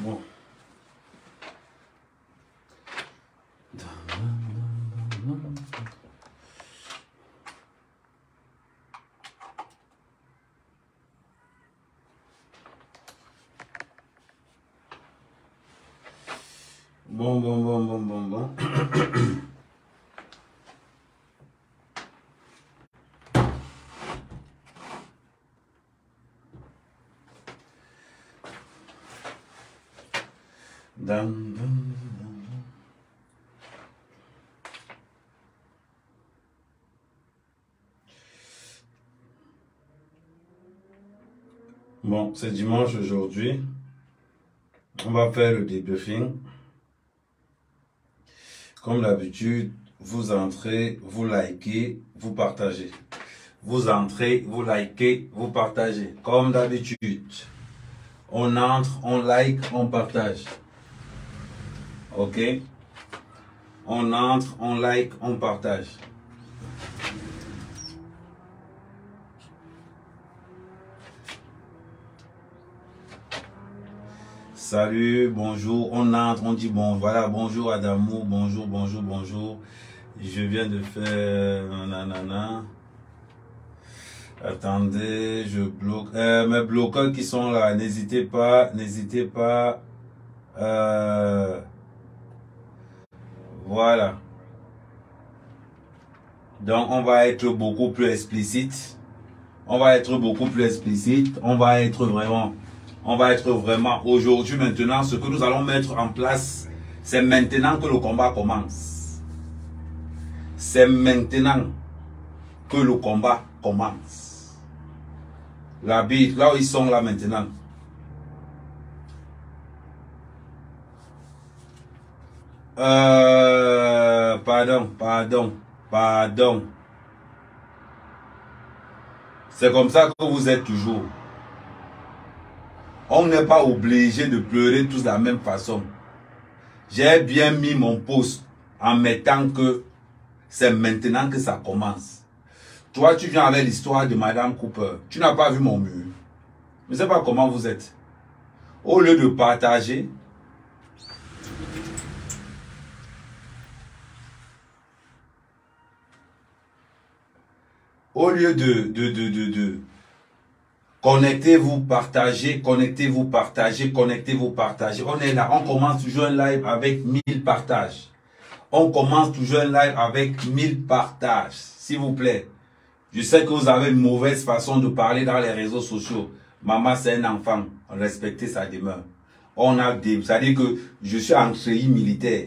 Bon. Bon. Bon, c'est dimanche aujourd'hui. On va faire le débriefing. Comme d'habitude, vous entrez, vous likez, vous partagez. Vous entrez, vous likez, vous partagez. Comme d'habitude. On entre, on like, on partage. Ok? On entre, on like, on partage. Salut, bonjour, on entre, on dit bon, voilà, bonjour Adamou, bonjour. Je viens de faire nanana. Attendez, je bloque. Mes bloqueurs qui sont là, n'hésitez pas. Voilà. Donc, on va être beaucoup plus explicite. On va être vraiment aujourd'hui, maintenant, ce que nous allons mettre en place, c'est maintenant que le combat commence. C'est maintenant que le combat commence. La bite, là où ils sont là maintenant. Pardon. C'est comme ça que vous êtes toujours. On n'est pas obligé de pleurer tous de la même façon. J'ai bien mis mon post en mettant que c'est maintenant que ça commence. Toi, tu viens avec l'histoire de Madame Cooper. Tu n'as pas vu mon mur. Je ne sais pas comment vous êtes. Au lieu de partager, au lieu de connectez-vous, partagez. On est là, on commence toujours un live avec 1000 partages. S'il vous plaît. Je sais que vous avez une mauvaise façon de parler dans les réseaux sociaux. Maman, c'est un enfant. Respectez sa demeure. C'est-à-dire que je suis en treillis militaire.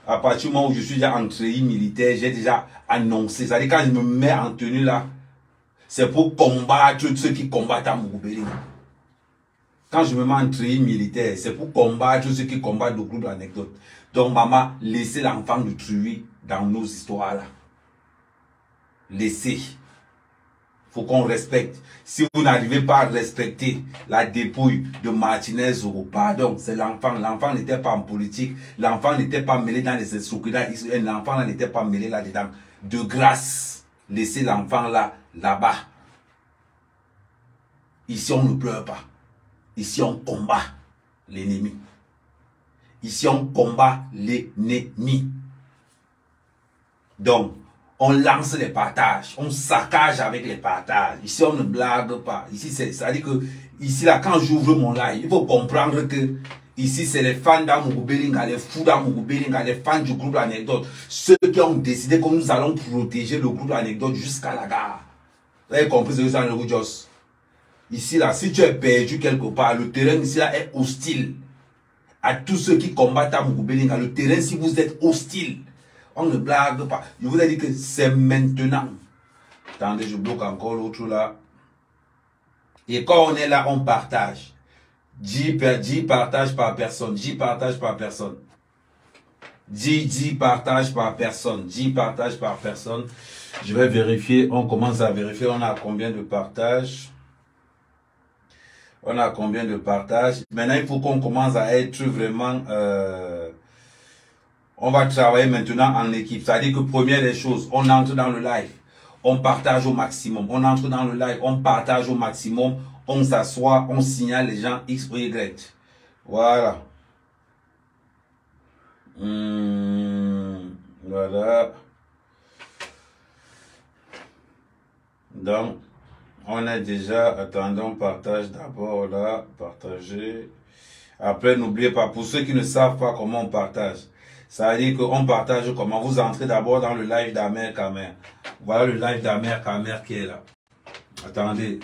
À partir du moment où je suis déjà en treillis militaire, j'ai déjà annoncé. C'est-à-dire quand je me mets en tenue là, c'est pour combattre ceux qui combattent à Mougoubeling. Quand je me mets en treillis militaire, c'est pour combattre ceux qui combattent le groupe d'anecdotes. Donc maman, laissez l'enfant de Truy dans nos histoires là. Laissez. Faut qu'on respecte. Si vous n'arrivez pas à respecter la dépouille de Martinez Zoro, pardon, c'est l'enfant. L'enfant n'était pas en politique. L'enfant n'était pas mêlé dans les escroqueries. L'enfant n'était pas mêlé là-dedans. De grâce, laissez l'enfant là-bas. Ici, on ne pleure pas. Ici, on combat l'ennemi. Donc, on lance les partages, on saccage avec les partages. Ici, on ne blague pas. Ici, c'est-à-dire que, ici, là, quand j'ouvre mon live, il faut comprendre que, ici, c'est les fans d'Amougoubelinga, les fous d'Amougoubelinga, les fans du groupe Anecdote. Ceux qui ont décidé que nous allons protéger le groupe Anecdote jusqu'à la gare. Vous avez compris ce que c'est le Jos. Ici, là, si tu es perdu quelque part, le terrain ici, là, est hostile. À tous ceux qui combattent Amougoubelinga, le terrain, si vous êtes hostile, on ne blague pas. Je vous ai dit que c'est maintenant. Attendez, je bloque encore l'autre là. Et quand on est là, on partage. 10 partages par personne. 10 partages par personne. 10 partages par personne. 10 partages par personne. Je vais vérifier. On commence à vérifier. On a combien de partages? Maintenant, il faut qu'on commence à être vraiment... on va travailler maintenant en équipe. C'est-à-dire que première des choses, on entre dans le live. On partage au maximum. On entre dans le live. On partage au maximum. On s'assoit. On signale les gens X ou Y. Voilà. Voilà. Donc, on est déjà, attendons, partage d'abord là, partager. Après, n'oubliez pas, pour ceux qui ne savent pas comment on partage, ça veut dire qu'on partage comment. Vous entrez d'abord dans le live d'Amer Kamer. Voilà le live d'Amer Kamer qui est là. Attendez.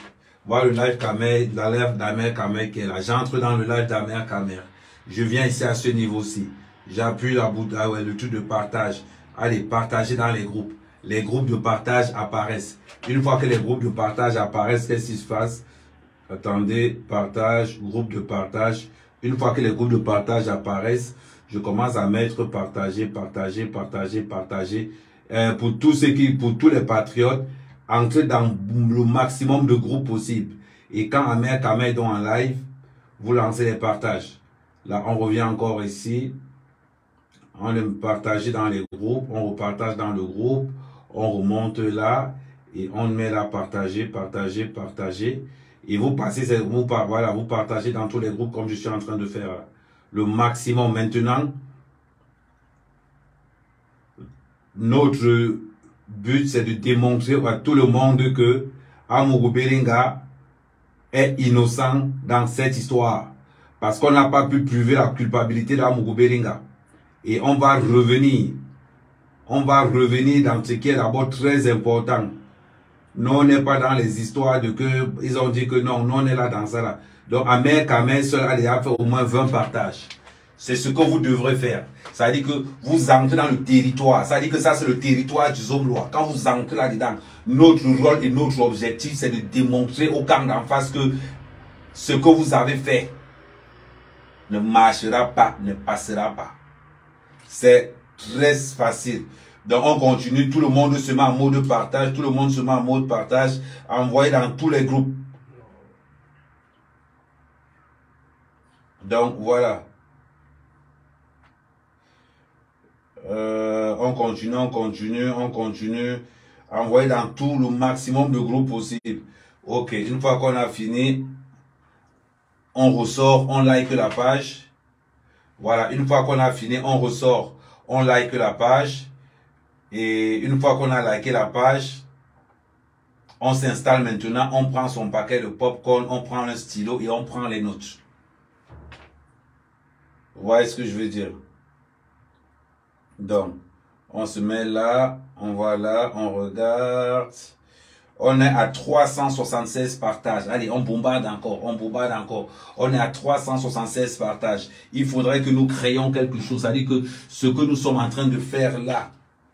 Voilà le live d'Amer Kamer qui est là. J'entre dans le live d'Amer Kamer. Je viens ici à ce niveau-ci. J'appuie la bouton, ah ouais, le truc de partage. Allez, partagez dans les groupes. Les groupes de partage apparaissent. Une fois que les groupes de partage apparaissent, qu'est-ce qui se passe? Attendez, partage, groupe de partage. Une fois que les groupes de partage apparaissent, je commence à mettre partager, partager, partager, partager. Pour tous les patriotes, entrez dans le maximum de groupes possible. Et quand Amer Kamer est donc en live, vous lancez les partages. Là, on revient encore ici. On les partage dans les groupes. On repartage dans le groupe. On remonte là. Et on met là partager, partager, partager. Et vous passez, voilà, vous partagez dans tous les groupes comme je suis en train de faire là. Le maximum. Maintenant, notre but, c'est de démontrer à tout le monde que Amougou Belinga est innocent dans cette histoire. Parce qu'on n'a pas pu prouver la culpabilité d'Amougou Belinga. Et on va revenir. On va revenir dans ce qui est d'abord très important. Nous, on n'est pas dans les histoires de que ils ont dit que non, nous on est là dans ça là. Donc, Amer Kamer seul a déjà fait au moins 20 partages. C'est ce que vous devrez faire. Ça veut dire que vous entrez dans le territoire. Ça veut dire que ça, c'est le territoire du Zomlois. Quand vous entrez là-dedans, notre rôle et notre objectif, c'est de démontrer au camp d'en face que ce que vous avez fait ne marchera pas, ne passera pas. C'est très facile. Donc, on continue. Tout le monde se met en mode partage. Tout le monde se met en mode partage. Envoyé dans tous les groupes. Donc, voilà. On continue, on continue, on continue. Envoyer dans tout le maximum de groupes possible. Ok, une fois qu'on a fini, on ressort, on like la page. Voilà, une fois qu'on a fini, on ressort, on like la page. Et une fois qu'on a liké la page, on s'installe maintenant, on prend son paquet de popcorn, on prend un stylo et on prend les notes. Vous voyez ce que je veux dire? Donc, on se met là, on va là, on regarde. On est à 376 partages. Allez, on bombarde encore, on bombarde encore. On est à 376 partages. Il faudrait que nous créions quelque chose. C'est-à-dire que ce que nous sommes en train de faire là,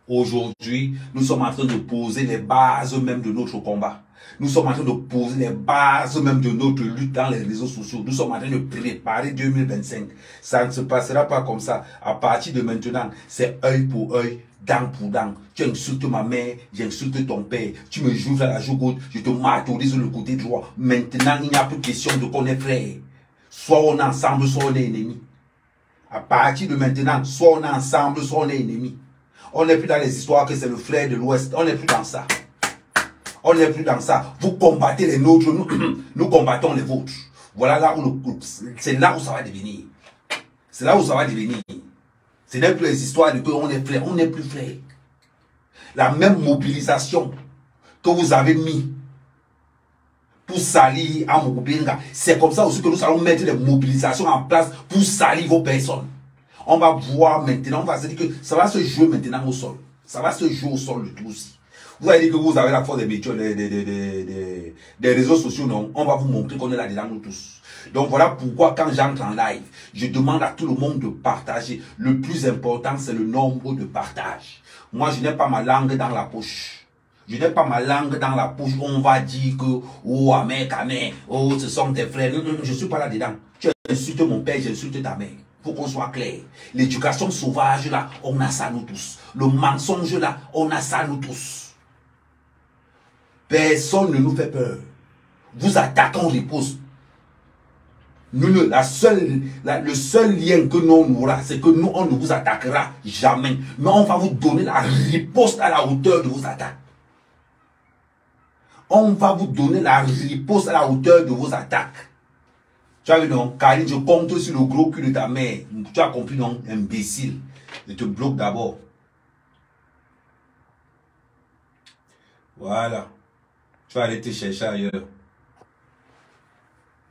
aujourd'hui, nous sommes en train de poser les bases même de notre combat. Nous sommes en train de poser les bases même de notre lutte dans les réseaux sociaux. Nous sommes en train de préparer 2025. Ça ne se passera pas comme ça. À partir de maintenant, c'est œil pour œil, dent pour dent. Tu insultes ma mère, j'insulte ton père. Tu me joues à la joue gauche, je te martyrise sur le côté droit. Maintenant, il n'y a plus question de qu'on est frère. Soit on est ensemble, soit on est ennemis. À partir de maintenant, soit on est ensemble, soit on est ennemis. On n'est plus dans les histoires que c'est le frère de l'Ouest. On n'est plus dans ça. On n'est plus dans ça. Vous combattez les nôtres, nous combattons les vôtres. Voilà là où c'est là où ça va devenir. C'est là où ça va devenir. Ce n'est plus les histoires de que on est frère. On n'est plus frère. La même mobilisation que vous avez mis pour salir Amougou Belinga, c'est comme ça aussi que nous allons mettre les mobilisations en place pour salir vos personnes. On va voir maintenant, on va se dire que ça va se jouer maintenant au sol. Ça va se jouer au sol le tout aussi. Vous allez dire que vous avez la force des métiers, des réseaux sociaux, non. On va vous montrer qu'on est là-dedans nous tous. Donc voilà pourquoi quand j'entre en live, je demande à tout le monde de partager. Le plus important, c'est le nombre de partages. Moi, je n'ai pas ma langue dans la poche. Je n'ai pas ma langue dans la poche où on va dire que, oh, Amer Kamer, oh, ce sont tes frères. Non, je ne suis pas là-dedans. Tu insultes mon père, j'insulte ta mère. Faut qu'on soit clair. L'éducation sauvage, là, on a ça nous tous. Le mensonge, là, on a ça nous tous. Personne ne nous fait peur. Vous attaquez, on repose. Nous, le seul lien que nous on aura, c'est que nous, on ne vous attaquera jamais. Mais on va vous donner la riposte à la hauteur de vos attaques. On va vous donner la riposte à la hauteur de vos attaques. Tu as vu, non? Kaline, je compte sur le gros cul de ta mère. Tu as compris, non? Imbécile. Je te bloque d'abord. Voilà. Tu vas aller te chercher ailleurs.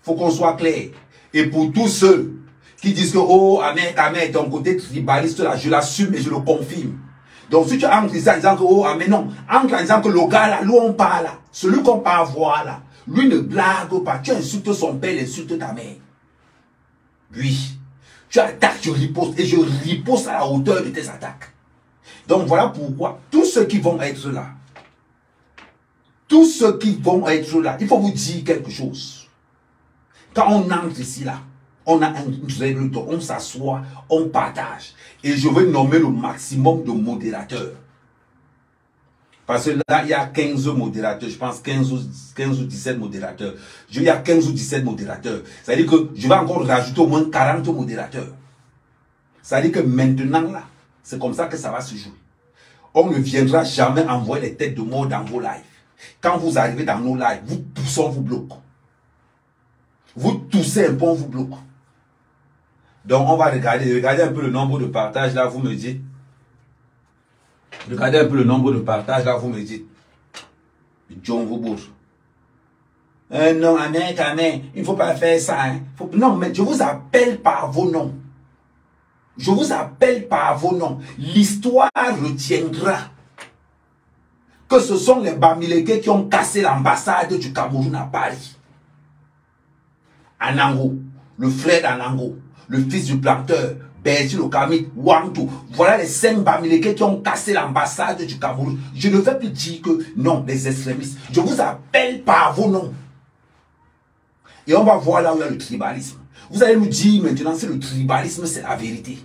Faut qu'on soit clair. Et pour tous ceux qui disent que, oh, Amen, ton côté tribaliste, là, je l'assume et je le confirme. Donc, si tu entres ici en disant que, oh, Amen, non, entre en disant que le gars, là, lui, on parle, là, celui qu'on part voir, là, lui ne blague pas. Tu insultes son père, il insulte ta mère. Oui. Tu attaques, tu ripostes, et je riposte à la hauteur de tes attaques. Donc, voilà pourquoi, tous ceux qui vont être là, tous ceux qui vont être là, il faut vous dire quelque chose. Quand on entre ici, là, on a une règle d'or, on s'assoit, on partage. Et je vais nommer le maximum de modérateurs. Parce que là, il y a 15 modérateurs, je pense 15 ou 17 modérateurs. Il y a 15 ou 17 modérateurs. C'est-à-dire que je vais encore rajouter au moins 40 modérateurs. C'est-à-dire que maintenant, là, c'est comme ça que ça va se jouer. On ne viendra jamais envoyer les têtes de mort dans vos lives. Quand vous arrivez dans nos lives, vous poussez, on vous bloque. Vous toussez un peu, on vous bloque. Donc, on va regardez un peu le nombre de partages, là, vous me dites. Regardez un peu le nombre de partages, là, vous me dites. John vous bouge. Non, Amen, il ne faut pas faire ça. Hein. Non, mais je vous appelle par vos noms. Je vous appelle par vos noms. L'histoire retiendra que ce sont les Bamileke qui ont cassé l'ambassade du Cameroun à Paris. Anango, le frère d'Anango, le fils du planteur, Berti Lokamit, Wantou. Voilà les 5 Bamileke qui ont cassé l'ambassade du Cameroun. Je ne vais plus dire que non, les extrémistes. Je vous appelle par vos noms. Et on va voir là où il y a le tribalisme. Vous allez nous dire maintenant si le tribalisme c'est la vérité.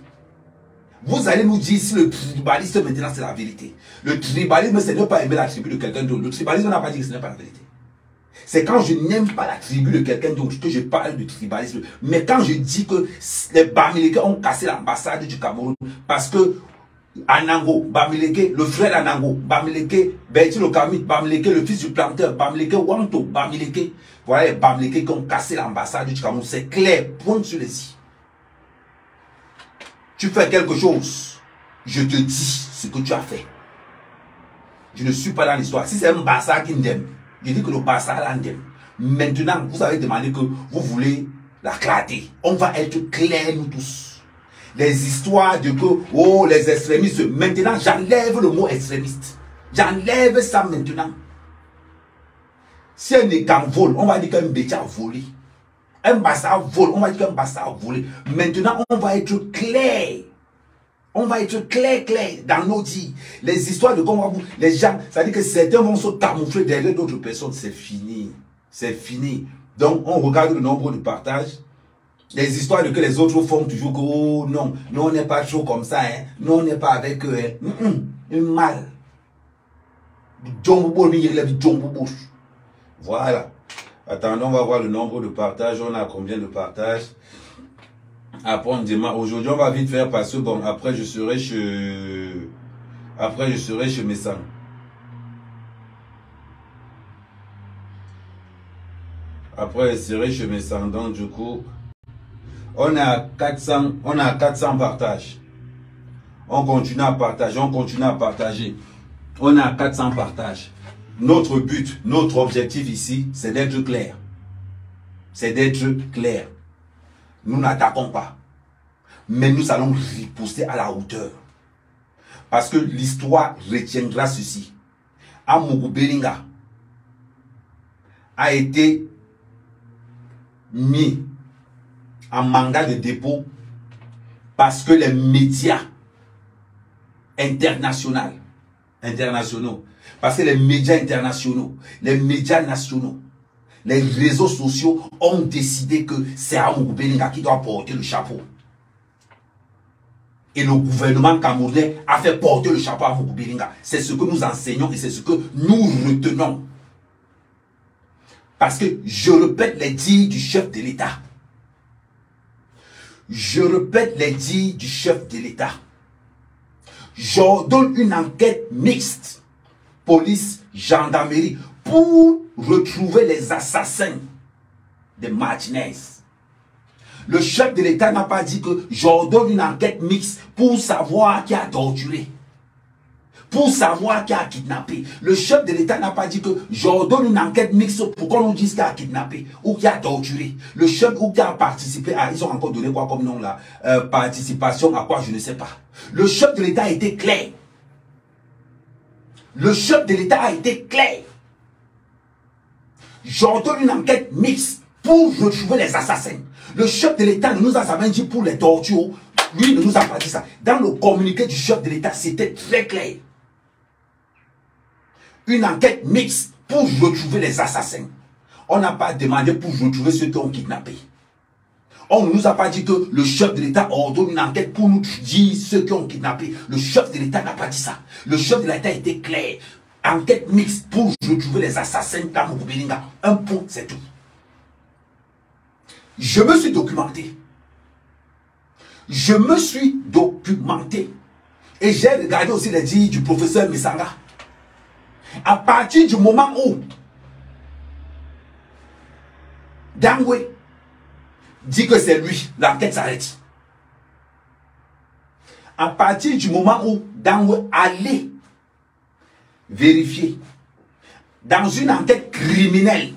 Vous allez nous dire si le tribalisme maintenant c'est la vérité. Le tribalisme c'est ne pas aimer la tribu de quelqu'un d'autre. Le tribalisme n'a pas dit que ce n'est pas la vérité. C'est quand je n'aime pas la tribu de quelqu'un d'autre que je parle de tribalisme. Mais quand je dis que les Bamileke ont cassé l'ambassade du Cameroun parce que Anango, Bamileke, le frère d'Anango, Bamileke, Berti Lokamit, Bamileke, le fils du planteur, Bamileke, Wanto, Bamileke. Voilà les Bamileke qui ont cassé l'ambassade du Cameroun. C'est clair, point sur les i. Tu fais quelque chose, je te dis ce que tu as fait. Je ne suis pas dans l'histoire. Si c'est un Bassa qui m'aime, je dis que le Bassa l'aime. Maintenant, vous avez demandé que vous voulez la clarté. On va être clairs, nous tous. Les histoires de que, oh, les extrémistes, maintenant, j'enlève le mot extrémiste. J'enlève ça maintenant. Si un écan vole, on va dire qu'un bétia a volé. Un Bassa vole, on va dire qu'un Bassa a volé. Maintenant, on va être clair. On va être clair dans nos dits. Les histoires de comment les gens, ça dit que certains vont se camoufler derrière d'autres personnes. C'est fini. C'est fini. Donc, on regarde le nombre de partages. Les histoires de que les autres font toujours que, oh non, nous on n'est pas trop comme ça, hein. Nous on n'est pas avec eux, hein. Mal. Voilà. Attendons, on va voir le nombre de partages. On a combien de partages? Après, on démarre. Aujourd'hui, on va vite faire parce que bon, après, je serai chez Messang. Après, je serai chez Messang. Donc, du coup, on a 400 partages. On continue à partager, on continue à partager. On a 400 partages. Notre but, notre objectif ici, c'est d'être clair. C'est d'être clair. Nous n'attaquons pas. Mais nous allons riposter à la hauteur. Parce que l'histoire retiendra ceci. Amougou Belinga a été mis en mandat de dépôt parce que les médias internationaux, parce que les médias internationaux, les médias nationaux, les réseaux sociaux ont décidé que c'est Amougou Belinga qui doit porter le chapeau. Et le gouvernement camerounais a fait porter le chapeau à Amougou Belinga. C'est ce que nous enseignons et c'est ce que nous retenons. Parce que je répète les dires du chef de l'État. Je répète les dires du chef de l'État. J'ordonne une enquête mixte, police, gendarmerie, pour retrouver les assassins de Martinez. Le chef de l'État n'a pas dit que j'ordonne une enquête mixte pour savoir qui a torturé, pour savoir qui a kidnappé. Le chef de l'État n'a pas dit que j'ordonne une enquête mixte pour qu'on nous dise qui a kidnappé ou qui a torturé. Le chef ou qui a participé à, ils ont encore donné quoi comme nom là, participation à quoi je ne sais pas. Le chef de l'État a été clair. Le chef de l'État a été clair. J'ordonne une enquête mixte pour retrouver les assassins. Le chef de l'État ne nous a jamais dit pour les tortures. Lui ne nous a pas dit ça. Dans le communiqué du chef de l'État, c'était très clair. Une enquête mixte pour retrouver les assassins. On n'a pas demandé pour retrouver ceux qui ont kidnappé. On ne nous a pas dit que le chef de l'État ordonne une enquête pour nous dire ceux qui ont kidnappé. Le chef de l'État n'a pas dit ça. Le chef de l'État était clair. Enquête mixte pour retrouver les assassins d'Amougou Bélinga. Un point, c'est tout. Je me suis documenté. Je me suis documenté. Et j'ai regardé aussi les dires du professeur Misanga. À partir du moment où Dangwe dit que c'est lui, l'enquête s'arrête. À partir du moment où Dangwe allait vérifier dans une enquête criminelle,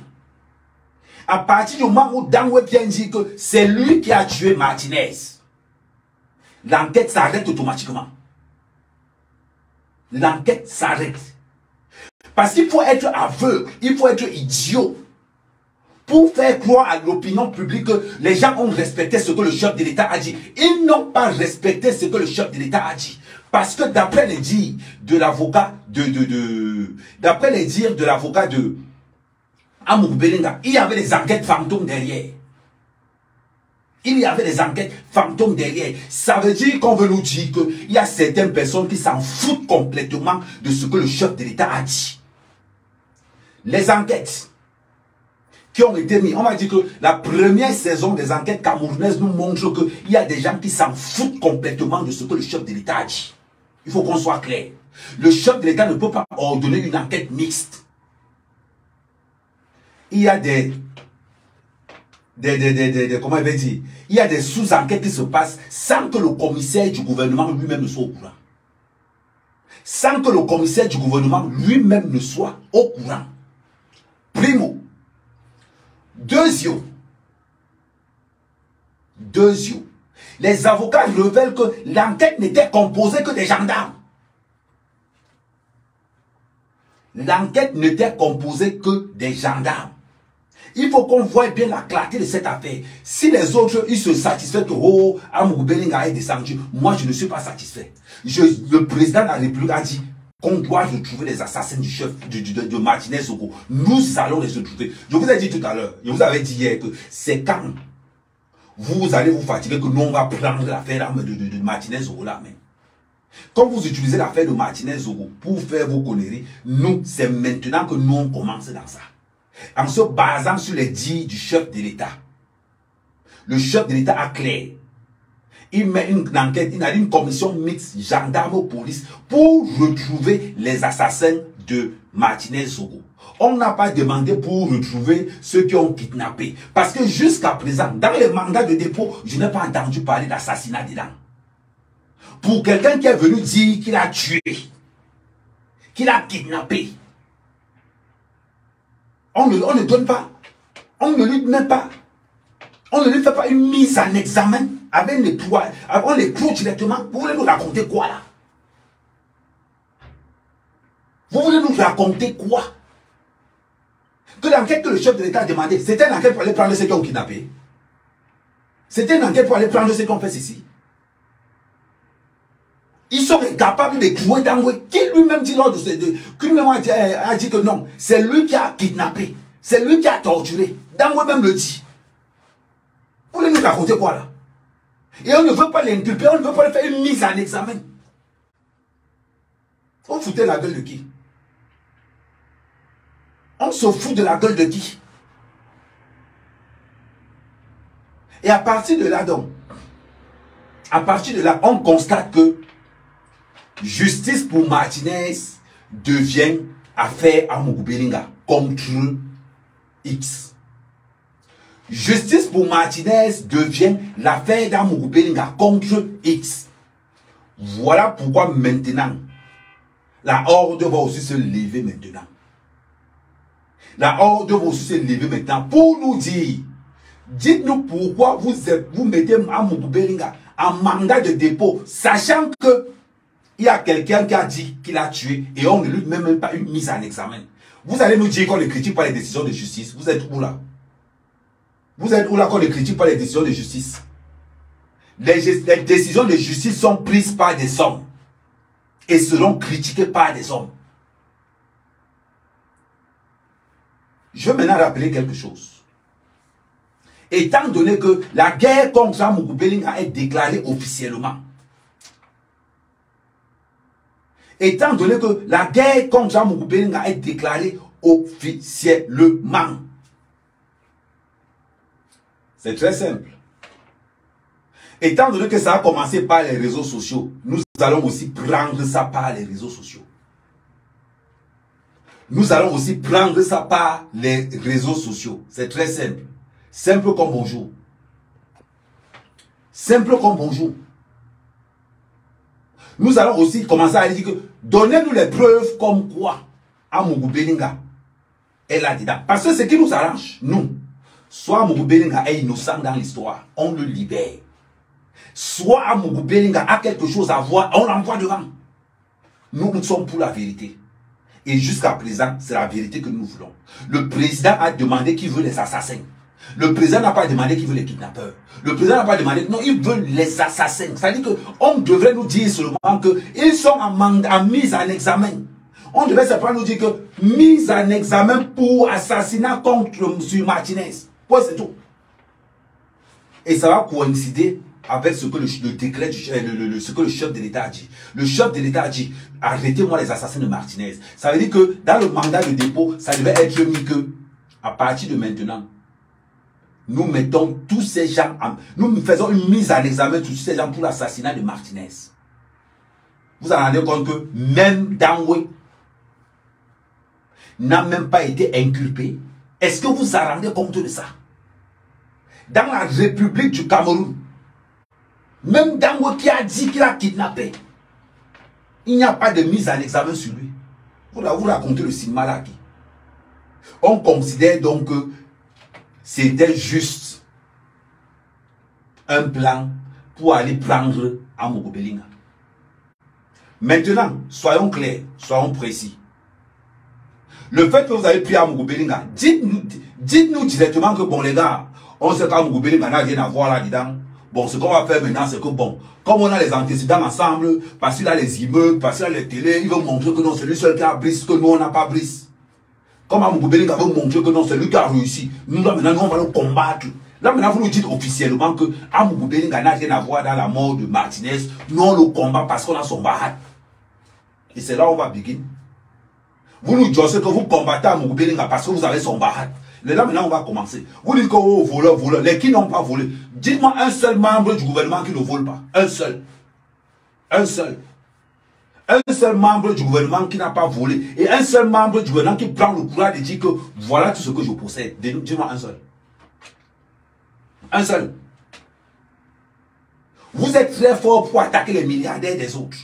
à partir du moment où Dangwe vient dire que c'est lui qui a tué Martinez, l'enquête s'arrête automatiquement. L'enquête s'arrête. Parce qu'il faut être aveugle, il faut être idiot pour faire croire à l'opinion publique que les gens ont respecté ce que le chef de l'État a dit. Ils n'ont pas respecté ce que le chef de l'État a dit. Parce que d'après les dires de l'avocat d'après les dires de l'avocat de Amougou Bélinga, il y avait des enquêtes fantômes derrière. Il y avait des enquêtes fantômes derrière. Ça veut dire qu'on veut nous dire qu'il y a certaines personnes qui s'en foutent complètement de ce que le chef de l'État a dit. Les enquêtes qui ont été mises, on va dire que la première saison des enquêtes camerounaises nous montre qu'il y a des gens qui s'en foutent complètement de ce que le chef de l'État a dit. Il faut qu'on soit clair. Le chef de l'État ne peut pas ordonner une enquête mixte. Il y a comment il va dire, il y a des sous-enquêtes qui se passent sans que le commissaire du gouvernement lui-même ne soit au courant. Sans que le commissaire du gouvernement lui-même ne soit au courant. Primo. Deuxièmement, les avocats révèlent que l'enquête n'était composée que des gendarmes. L'enquête n'était composée que des gendarmes. Il faut qu'on voie bien la clarté de cette affaire. Si les autres, ils se satisfait que oh, Amougou Bélinga est descendu, moi je ne suis pas satisfait. Le président de la République a dit qu'on doit retrouver les assassins du chef de Martinez Zogo. Nous allons les retrouver. Je vous ai dit tout à l'heure, je vous avais dit hier que c'est quand vous allez vous fatiguer que nous on va prendre l'affaire de Martinez Zogo là même. Quand vous utilisez l'affaire de Martinez Zogo pour faire vos conneries, nous, c'est maintenant que nous on commence dans ça. En se basant sur les dires du chef de l'État. Le chef de l'État a clair. Il met une enquête, il a une commission mixte gendarme-police pour retrouver les assassins de Martinez Zogo. On n'a pas demandé pour retrouver ceux qui ont kidnappé. Parce que jusqu'à présent, dans les mandats de dépôt, je n'ai pas entendu parler d'assassinat dedans. Pour quelqu'un qui est venu dire qu'il a tué, qu'il a kidnappé, on ne donne pas, on ne lui met pas, on ne lui fait pas une mise en examen avec les poids, on les clôt directement. Vous voulez nous raconter quoi là? Vous voulez nous raconter quoi? Que l'enquête que le chef de l'État a demandé, c'était une enquête pour aller prendre ceux qui ont kidnappé. C'était une enquête pour aller prendre ceux qui ont fait ceci. Ils sont incapables de trouver Dangwe, qui lui-même dit lors de ce... qui lui-même a dit que non, c'est lui qui a kidnappé, c'est lui qui a torturé. Dangwe même le dit. Vous voulez nous raconter quoi là? Et on ne veut pas l'inculper, on ne veut pas lui faire une mise en examen. On foutait la gueule de qui? On se fout de la gueule de qui? Et à partir de là donc, on constate que justice pour Martinez devient affaire Amougou Bélinga contre X. Justice pour Martinez devient l'affaire d'Amougou Bellinga contre X. Voilà pourquoi maintenant, la horde va aussi se lever maintenant. La horde va aussi se lever maintenant pour nous dire, dites-nous pourquoi vous mettez Amougou Bellinga en mandat de dépôt, sachant que il y a quelqu'un qui a dit qu'il a tué et on ne lui met même pas une mise en examen. Vous allez nous dire qu'on ne critique pas les décisions de justice. Vous êtes où là? Vous êtes où là qu'on ne critique pas les décisions de justice? Les décisions de justice sont prises par des hommes et seront critiquées par des hommes. Je vais maintenant rappeler quelque chose. Étant donné que la guerre contre Amougou Bellinga est déclarée officiellement, étant donné que la guerre contre Amougou Bellinga est déclarée officiellement, c'est très simple. Étant donné que ça a commencé par les réseaux sociaux, nous allons aussi prendre ça par les réseaux sociaux. Nous allons aussi prendre ça par les réseaux sociaux. C'est très simple. Simple comme bonjour. Simple comme bonjour. Nous allons aussi commencer à dire que donnez-nous les preuves comme quoi Amougou Bellinga est là-dedans. Parce que ce qui nous arrange, nous, soit Amougou Bellinga est innocent dans l'histoire, on le libère. Soit Amougou Bellinga a quelque chose à voir, on l'envoie devant. Nous sommes pour la vérité. Et jusqu'à présent, c'est la vérité que nous voulons. Le président a demandé qu'il veut les assassins. Le président n'a pas demandé qu'il veut les kidnappeurs. Le président n'a pas demandé... Non, il veut les assassins. C'est-à-dire qu'on devrait nous dire seulement qu'ils sont en mise en examen. On devrait simplement nous dire que mise en examen pour assassinat contre M. Martinez. Ouais, c'est tout. Et ça va coïncider avec ce que le décret, ce que le chef de l'État a dit. Le chef de l'État a dit, arrêtez-moi les assassins de Martinez. Ça veut dire que dans le mandat de dépôt, ça devait être mis que, à partir de maintenant, nous mettons tous ces gens, nous faisons une mise en examen tous ces gens pour l'assassinat de Martinez. Vous en rendez compte que même Dangwe n'a même pas été inculpé. Est-ce que vous vous en rendez compte de ça? Dans la République du Cameroun, même Dangwe qui a dit qu'il a kidnappé, il n'y a pas de mise en examen sur lui. Vous racontez le cinéma là. On considère donc que c'était juste un plan pour aller prendre Amougou Bellinga. Maintenant, soyons clairs, soyons précis. Le fait que vous avez pris Amougou Bellinga, dites-nous directement que bon les gars, on sait qu'Amougou Bellinga n'a rien à voir là-dedans. Bon, ce qu'on va faire maintenant, c'est que bon, comme on a les antécédents ensemble, parce qu'il a les immeubles, parce qu'il a les télés, il veut montrer que non, c'est lui seul qui a brise, que nous on n'a pas brise. Comme Amougou Bellinga veut montrer que non, c'est lui qui a réussi. Nous, là, maintenant, nous, on va le combattre. Là, maintenant, vous nous dites officiellement que Amougou Bellinga n'a rien à voir dans la mort de Martinez. Nous, on le combat parce qu'on a son barat. Et c'est là où on va begin. Vous nous dites que vous combattez Amougou Bellinga parce que vous avez son barat. Là, maintenant, on va commencer. Vous dites que oh, voleur, voleur. Les qui n'ont pas volé. Dites-moi un seul membre du gouvernement qui ne vole pas. Un seul. Un seul. Un seul membre du gouvernement qui n'a pas volé. Et un seul membre du gouvernement qui prend le courage de dire que voilà tout ce que je possède. Dis-moi un seul. Un seul. Vous êtes très fort pour attaquer les milliardaires des autres.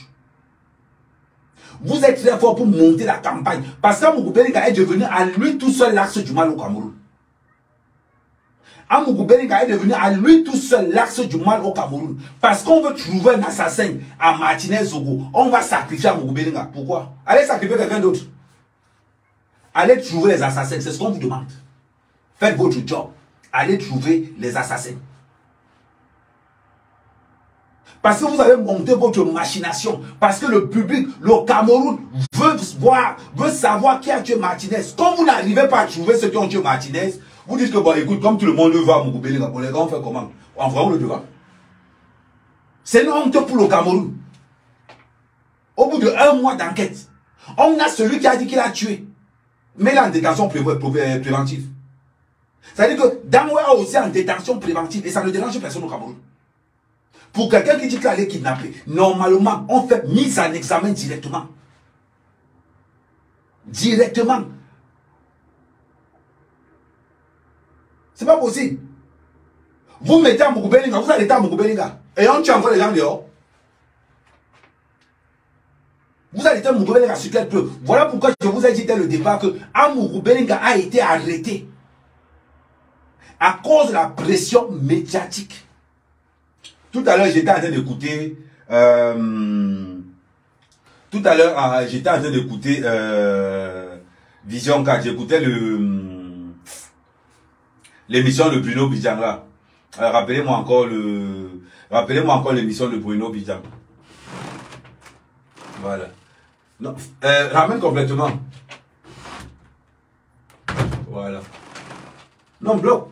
Vous êtes très fort pour monter la campagne. Parce qu'Amougou Bellinga est devenu à lui tout seul l'axe du mal au Cameroun. Amougou Bellinga est devenu à lui tout seul l'axe du mal au Cameroun. Parce qu'on veut trouver un assassin à Martinez Zogo. On va sacrifier Amougou Bellinga. Pourquoi? Allez sacrifier quelqu'un d'autre. Allez trouver les assassins. C'est ce qu'on vous demande. Faites votre job. Allez trouver les assassins. Parce que vous avez monté votre machination. Parce que le public, le Cameroun, veut savoir qui a tué Martinez. Quand vous n'arrivez pas à trouver ceux qui ont tué Martinez, vous dites que, bon, écoute, comme tout le monde veut à Amougou Bellinga, les gars, on fait comment? Envoyons le devant. C'est une honte pour le Cameroun. Au bout d'1 mois d'enquête, on a celui qui a dit qu'il a tué. Mais il est en détention préventive. C'est-à-dire que Dangwe a aussi en détention préventive et ça ne dérange personne au Cameroun. Pour quelqu'un qui dit qu'il allait kidnapper, normalement, on fait mise en examen directement. Directement. C'est pas possible. Vous mettez à Moukoubelinga, vous arrêtez à Moukoubelinga. Et on tue encore les gens dehors. Vous arrêtez à Moukoubelinga sur quelle preuve? Voilà pourquoi je vous ai dit dès le départ que Moukoubelinga a été arrêté à cause de la pression médiatique. Tout à l'heure, j'étais en train d'écouter... tout à l'heure, j'étais en train d'écouter Vision 4. J'écoutais l'émission de Bruno Bidjan là. Rappelez-moi encore l'émission de Bruno Bidjan. Voilà. Non, ramène complètement. Voilà. Non, bloque.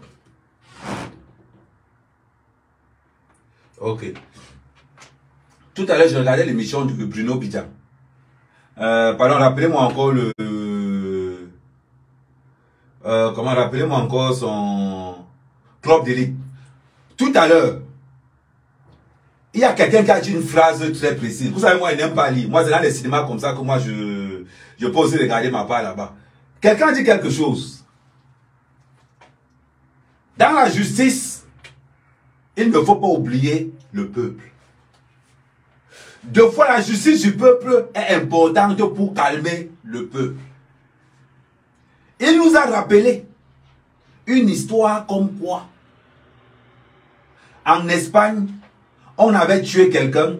Ok. Tout à l'heure, je regardais l'émission de Bruno Bidjan. Pardon, rappelez-moi encore rappelez-moi encore son club d'élite. Tout à l'heure, il y a quelqu'un qui a dit une phrase très précise. Vous savez, moi, il n'aime pas lire. Moi, c'est dans les cinémas comme ça que moi, je peux aussi regarder ma part là-bas. Quelqu'un dit quelque chose. Dans la justice, il ne faut pas oublier le peuple. Deux fois, la justice du peuple est importante pour calmer le peuple. Il nous a rappelé une histoire comme quoi, en Espagne, on avait tué quelqu'un,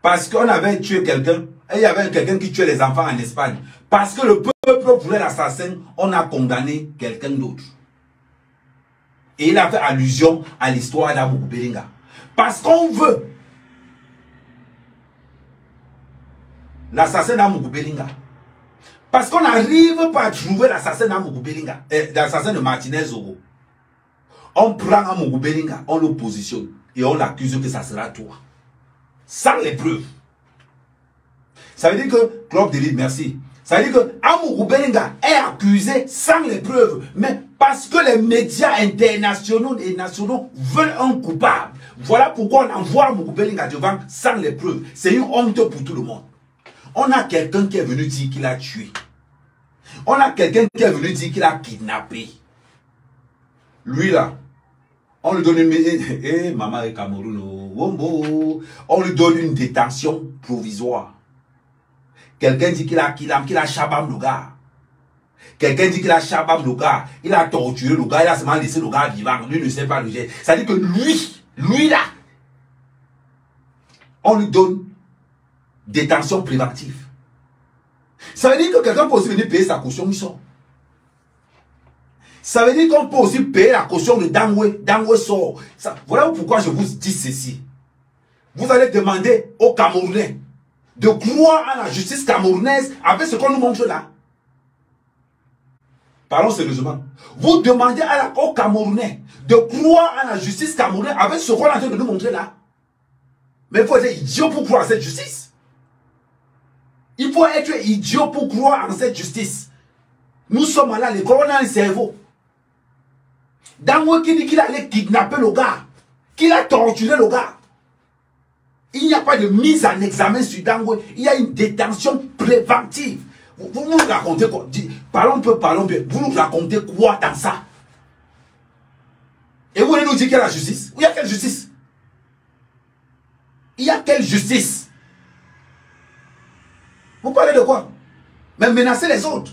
parce qu'on avait tué quelqu'un, et il y avait quelqu'un qui tuait les enfants en Espagne. Parce que le peuple voulait l'assassin, on a condamné quelqu'un d'autre. Et il a fait allusion à l'histoire d'Amoukoubelinga. Parce qu'on veut l'assassin d'Amoukoubelinga. Parce qu'on n'arrive pas à trouver l'assassin d'Amoukoubelinga, l'assassin de Martinez Zogo. On prend Amoukoubelinga, on le positionne et on l'accuse que ça sera toi. Sans les preuves. Ça veut dire que, club d'élite, merci. Ça veut dire que Amoukoubelinga est accusé sans les preuves. Mais parce que les médias internationaux et nationaux veulent un coupable. Voilà pourquoi on envoie Amoukoubelinga devant sans les preuves. C'est une honte pour tout le monde. On a quelqu'un qui est venu dire qu'il a tué. On a quelqu'un qui est venu dire qu'il a kidnappé. Lui là, on lui donne une... maman est Cameroun, on lui donne une détention provisoire. Quelqu'un dit qu'il a chabam le gars. Quelqu'un dit qu'il a chabam le gars. Il a torturé le gars, il a seulement laissé le gars vivant. Lui ne sait pas le geste. Ça dit que lui là, on lui donne détention préventive. Ça veut dire que quelqu'un peut aussi venir payer sa caution, il sort. Ça veut dire qu'on peut aussi payer la caution de Dangwe. Dangwe sort. Voilà pourquoi je vous dis ceci. Vous allez demander aux Camerounais de croire à la justice camerounaise avec ce qu'on nous montre là. Parlons sérieusement. Vous demandez aux Camerounais de croire à la justice camerounaise avec ce qu'on est en train de nous montrer là. Mais il faut être idiot pour croire à cette justice. Il faut être idiot pour croire en cette justice. Nous sommes allés à l'école, on a un cerveau. Dangwe qui dit qu'il allait kidnapper le gars, qu'il a torturé le gars. Il n'y a pas de mise en examen sur Dangwe, il y a une détention préventive. Vous nous racontez quoi? Parlons peu, parlons bien. Vous nous racontez quoi dans ça? Et vous voulez nous dire qu'il y a la justice? Il y a quelle justice? Il y a quelle justice? Vous parlez de quoi? Mais menacer les autres.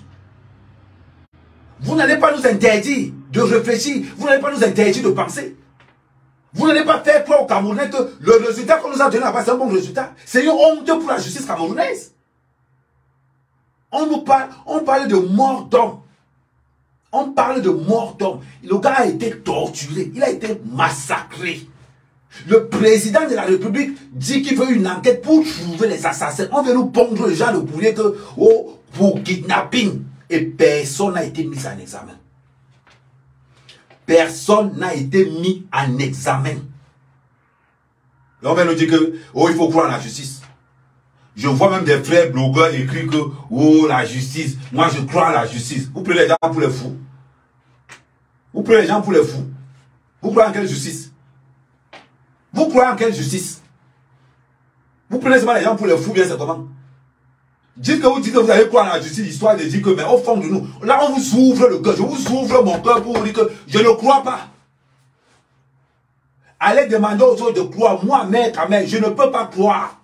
Vous n'allez pas nous interdire de réfléchir. Vous n'allez pas nous interdire de penser. Vous n'allez pas faire croire aux Camerounais que le résultat qu'on nous a donné là-bas, c'est un bon résultat. C'est une honte pour la justice camerounaise. On parle de mort d'homme. On parle de mort d'homme. Le gars a été torturé. Il a été massacré. Le président de la République dit qu'il veut une enquête pour trouver les assassins. On veut nous pondre les gens le poulet que pour kidnapping. Et personne n'a été mis en examen. Personne n'a été mis en examen. Et on va nous dire que il faut croire en la justice. Je vois même des frères blogueurs écrire que la justice, moi je crois à la justice. Vous prenez les gens pour les fous. Vous prenez les gens pour les fous. Vous croyez en quelle justice? Vous croyez en quelle justice? Vous prenez seulement les gens pour les fous, bien c'est comment? Dites que vous allez croire en la justice, histoire de dire que, mais au fond de nous, là on vous ouvre le cœur, je vous ouvre mon cœur pour vous dire que je ne crois pas. allez demander aux autres de croire. Moi, mec, je ne peux pas croire.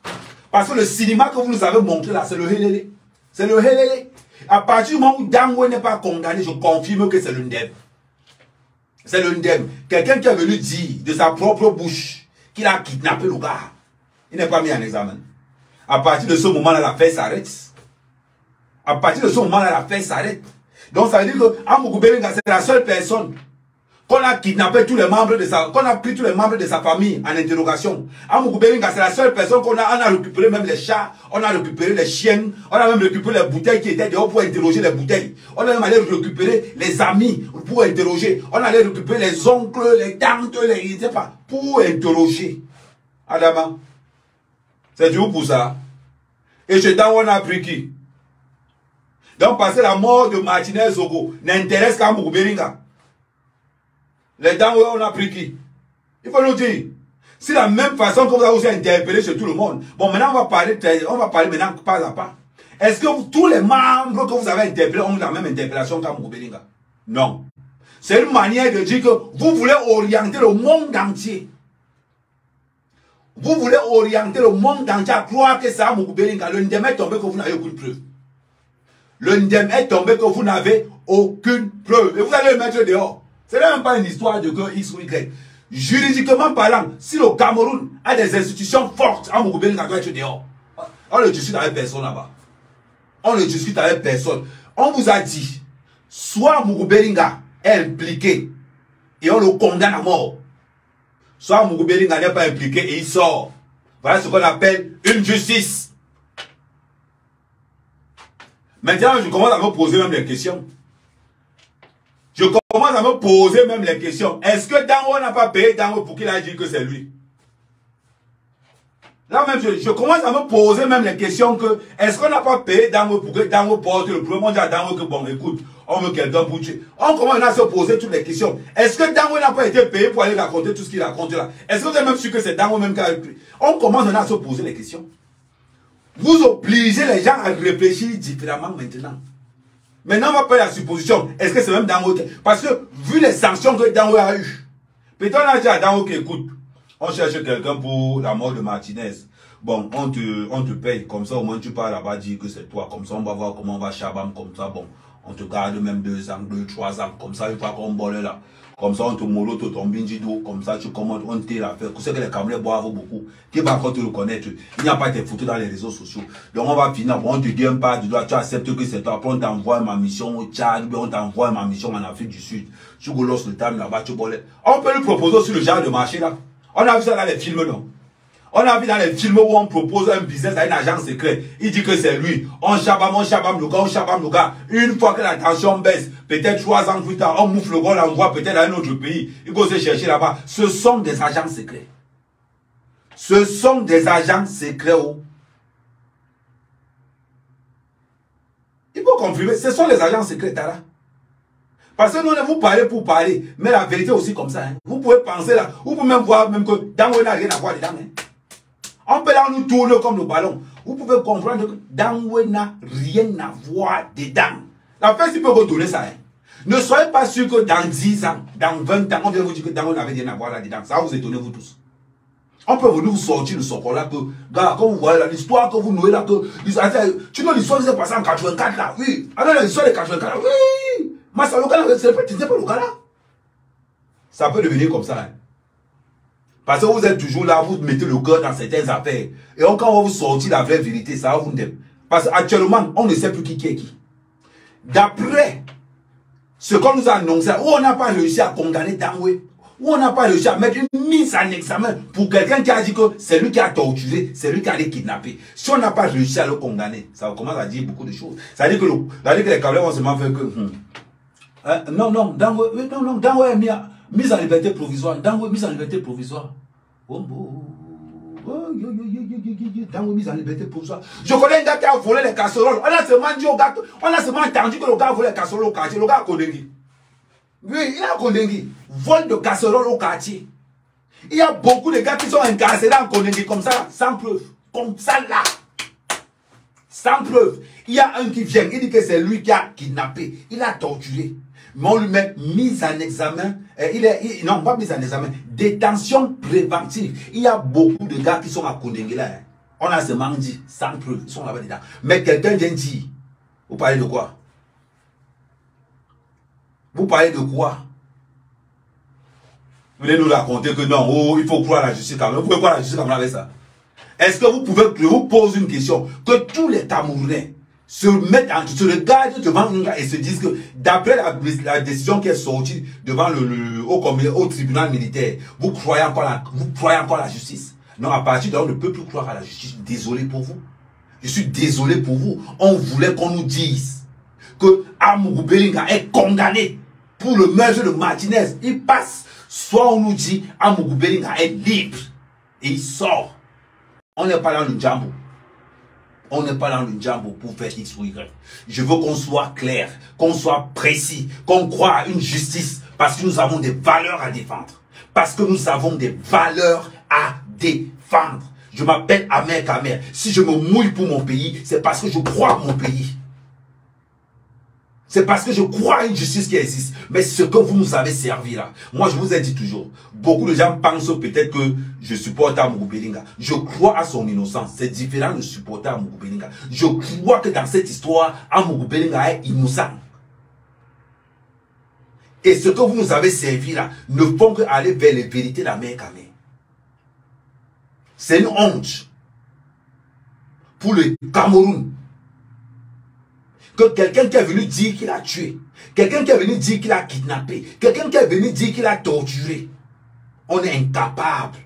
Parce que le cinéma que vous nous avez montré là, c'est le Helele. C'est le Helele. À partir du moment où Dangwe n'est pas condamné, je confirme que c'est le Ndem. C'est le Ndem. Quelqu'un qui est venu dire de sa propre bouche qu'il a kidnappé le gars. Il n'est pas mis en examen. À partir de ce moment-là, l'affaire s'arrête. À partir de ce moment-là, l'affaire s'arrête. Donc ça veut dire que Amougou Belinga, c'est la seule personne qu'on a kidnappé tous les membres de sa, qu'on a pris tous les membres de sa famille en interrogation. Amougou Belinga, c'est la seule personne on a récupéré même les chats, on a récupéré les chiens, on a même récupéré les bouteilles qui étaient dehors pour interroger les bouteilles. On a même allé récupérer les amis pour interroger. On allait récupérer les oncles, les tantes, les, je sais pas, pour interroger. Adama, c'est du pour ça. Et chez Dangwe, on a pris qui? Donc, parce que la mort de Martinez Zogo n'intéresse qu'à Amougou Belinga. Les Dangwe, on a pris qui? Il faut nous dire. C'est la même façon que vous avez aussi interpellé chez tout le monde. Bon, maintenant, on va parler maintenant pas à pas. Est-ce que tous les membres que vous avez interpellés ont la même interpellation qu'Amougou Belinga? Non. C'est une manière de dire que vous voulez orienter le monde entier. Vous voulez orienter le monde entier à croire que c'est Amougou Belinga. Le Ndem est tombé que vous n'avez aucune preuve. Le Ndem est tombé que vous n'avez aucune preuve. Et vous allez le mettre dehors. Ce n'est même pas une histoire de que X ou Y. Juridiquement parlant, si le Cameroun a des institutions fortes, Amougou Belinga doit être dehors. On ne discute avec personne là-bas. On ne discute avec personne. On vous a dit, soit Amougou Belinga est impliqué et on le condamne à mort. Soit Amougou Belinga n'est pas impliqué et il sort. Voilà ce qu'on appelle une justice. Maintenant, je commence à me poser même les questions. Je commence à me poser même les questions. Est-ce que Dangwe n'a pas payé Dangwe pour qu'il a dit que c'est lui? Là même, je commence à me poser même les questions que est-ce qu'on n'a pas payé Dangwe pour que Dangwe porte le problème? On dit à Dangwe que bon, écoute, on veut quelqu'un pour tuer. On commence à se poser toutes les questions. Est-ce que Dangwe n'a pas été payé pour aller raconter tout ce qu'il raconte là? Est-ce que vous êtes même sûr que c'est Dangwe même qui a pris? On commence maintenant à se poser les questions. Vous obligez les gens à réfléchir différemment maintenant. Maintenant, on va faire la supposition. Est-ce que c'est même Dangwe? Parce que, vu les sanctions que Dangwe a eues, peut-être on a dit à Dangwe écoute, on cherche quelqu'un pour la mort de Martinez. Bon, on te paye. Comme ça, au moins, tu pars là-bas, dire que c'est toi. Comme ça, on va voir comment on va Chabam. Comme ça, bon, on te garde même 2 ans, 2, 3 ans. Comme ça, il faut qu'on vole là. Comme ça, on te molote ton bindido. Comme ça, tu commandes, on t'est l'affaire. Tu sais que les Camerounais boivent beaucoup. Qui va encore te reconnaître? Il n'y a pas tes photos dans les réseaux sociaux. Donc, on va finir. Bon, on te dit un pas du doigt. Tu acceptes que c'est toi. Après, on t'envoie ma mission au Tchad. On t'envoie ma mission en Afrique du Sud. Tu golosses le time là-bas, tu voles. On peut lui proposer sur le genre de marché là. On a vu ça dans les films, non? On a vu dans les films où on propose un business à une agence secrète. Il dit que c'est lui. On chabam le gars. Une fois que la tension baisse, peut-être 3 ans plus tard, on mouffe le gars, on l'envoie peut-être à un autre pays. Il faut se chercher là-bas. Ce sont des agents secrets. Ce sont des agents secrets. Oh. Il faut confirmer. Ce sont les agents secrets, Tara. Parce que nous, vous parlez pour parler. Mais la vérité aussi comme ça. Hein. Vous pouvez penser là. Vous pouvez même voir même que Dangwe n'a rien à voir dedans. Hein. On peut là nous tourner comme le ballon. Vous pouvez comprendre que Dangwe n'a rien à voir dedans. La fête, il peut retourner ça. Hein. Ne soyez pas sûr que dans 10 ans, dans 20 ans, on vient vous dire que Dangwe n'avait rien à voir là-dedans. Ça va vous étonner, vous tous. On peut venir vous sortir le socor là que, gars, quand vous voyez l'histoire que vous nouez là, que, tu vois l'histoire qui s'est passée en 84 là, oui. Alors l'histoire de 84 là, oui. Mais ça, le gars là, c'est pas le gars là. Ça peut devenir comme ça. Hein. Parce que vous êtes toujours là, vous mettez le cœur dans certaines affaires. Et quand on va vous sortir la vraie vérité, ça va vous dire. Parce qu'actuellement, on ne sait plus qui est qui. D'après ce qu'on nous a annoncé, où on n'a pas réussi à condamner Dangwe, où on n'a pas réussi à mettre une mise en examen pour quelqu'un qui a dit que c'est lui qui a torturé, c'est lui qui a les kidnappé. Si on n'a pas réussi à le condamner, ça commence à dire beaucoup de choses. Ça veut dire que, les Camerounais vont seulement faire que... non, Dangwe est mis en liberté provisoire. Dangwe mise en liberté provisoire. Dangwe mise en liberté provisoire. Je connais un gars qui a volé les casseroles. On a seulement dit au gars, on a seulement entendu que le gars a volé les casseroles au quartier. Le gars a Kondengui. Oui, il a Kondengui. Vol de casseroles au quartier. Il y a beaucoup de gars qui sont incarcérés en Kondengui comme ça, sans preuve. Comme ça là. Sans preuve. Il y a un qui vient, il dit que c'est lui qui a kidnappé. Il a torturé. Mais on lui met mise en examen. Non, pas mise en examen. Détention préventive. Il y a beaucoup de gars qui sont à Kondengela. Hein. On a seulement dit, sans preuve, ils sont là-bas dedans. Mais quelqu'un vient dire, vous parlez de quoi? Vous parlez de quoi? Vous voulez nous raconter que non, oh, il faut croire à la justice camerounaise. Vous pouvez croire à la justice camerounaise avec ça? Est-ce que vous pouvez, je vous pose une question, que tous les Camerounais se regardent devant nous et se disent que d'après la décision qui est sortie devant au tribunal militaire, vous croyez encore la justice? Non, à partir de là, on ne peut plus croire à la justice. Désolé pour vous. Je suis désolé pour vous. On voulait qu'on nous dise que Amougou Bellinga est condamné pour le meurtre de Martinez. Il passe. Soit on nous dit Amougou Bellinga est libre et il sort. On n'est pas dans le jambo. On n'est pas dans le jambo pour faire X ou Y. Je veux qu'on soit clair, qu'on soit précis, qu'on croie à une justice parce que nous avons des valeurs à défendre. Parce que nous avons des valeurs à défendre. Je m'appelle Amer Kamer. Si je me mouille pour mon pays, c'est parce que je crois à mon pays. C'est parce que je crois à une justice qui existe. Mais ce que vous nous avez servi là, moi je vous ai dit toujours, beaucoup de gens pensent peut-être que je supporte Amougou Bellinga. Je crois à son innocence. C'est différent de supporter Amougou Bellinga. Je crois que dans cette histoire, Amougou Bellinga est innocent. Et ce que vous nous avez servi là, ne font que aller vers les vérités d'Amer Kamer. C'est une honte pour le Cameroun. Que quelqu'un qui est venu dire qu'il a tué, quelqu'un qui est venu dire qu'il a kidnappé, quelqu'un qui est venu dire qu'il a torturé, on est incapable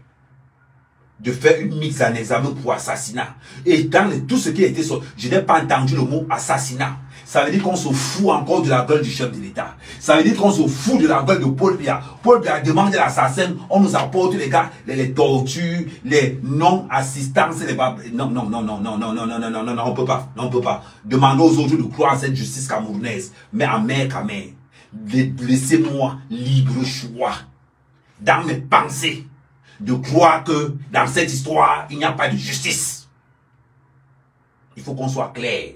de faire une mise en examen pour assassinat. Et dans tout ce qui a été sorti, je n'ai pas entendu le mot assassinat. Ça veut dire qu'on se fout encore de la gueule du chef de l'État. Ça veut dire qu'on se fout de la gueule de Paul Biya. Paul Biya demande l'assassin, on nous apporte les gars, les tortures, les non-assistances, les non, non, non, non, non, non, non, non, non, non, non, on peut pas, non, on peut pas. Demandons aux autres de croire à cette justice camerounaise. Mais Amer Kamer, laissez-moi libre choix dans mes pensées de croire que dans cette histoire, il n'y a pas de justice. Il faut qu'on soit clair.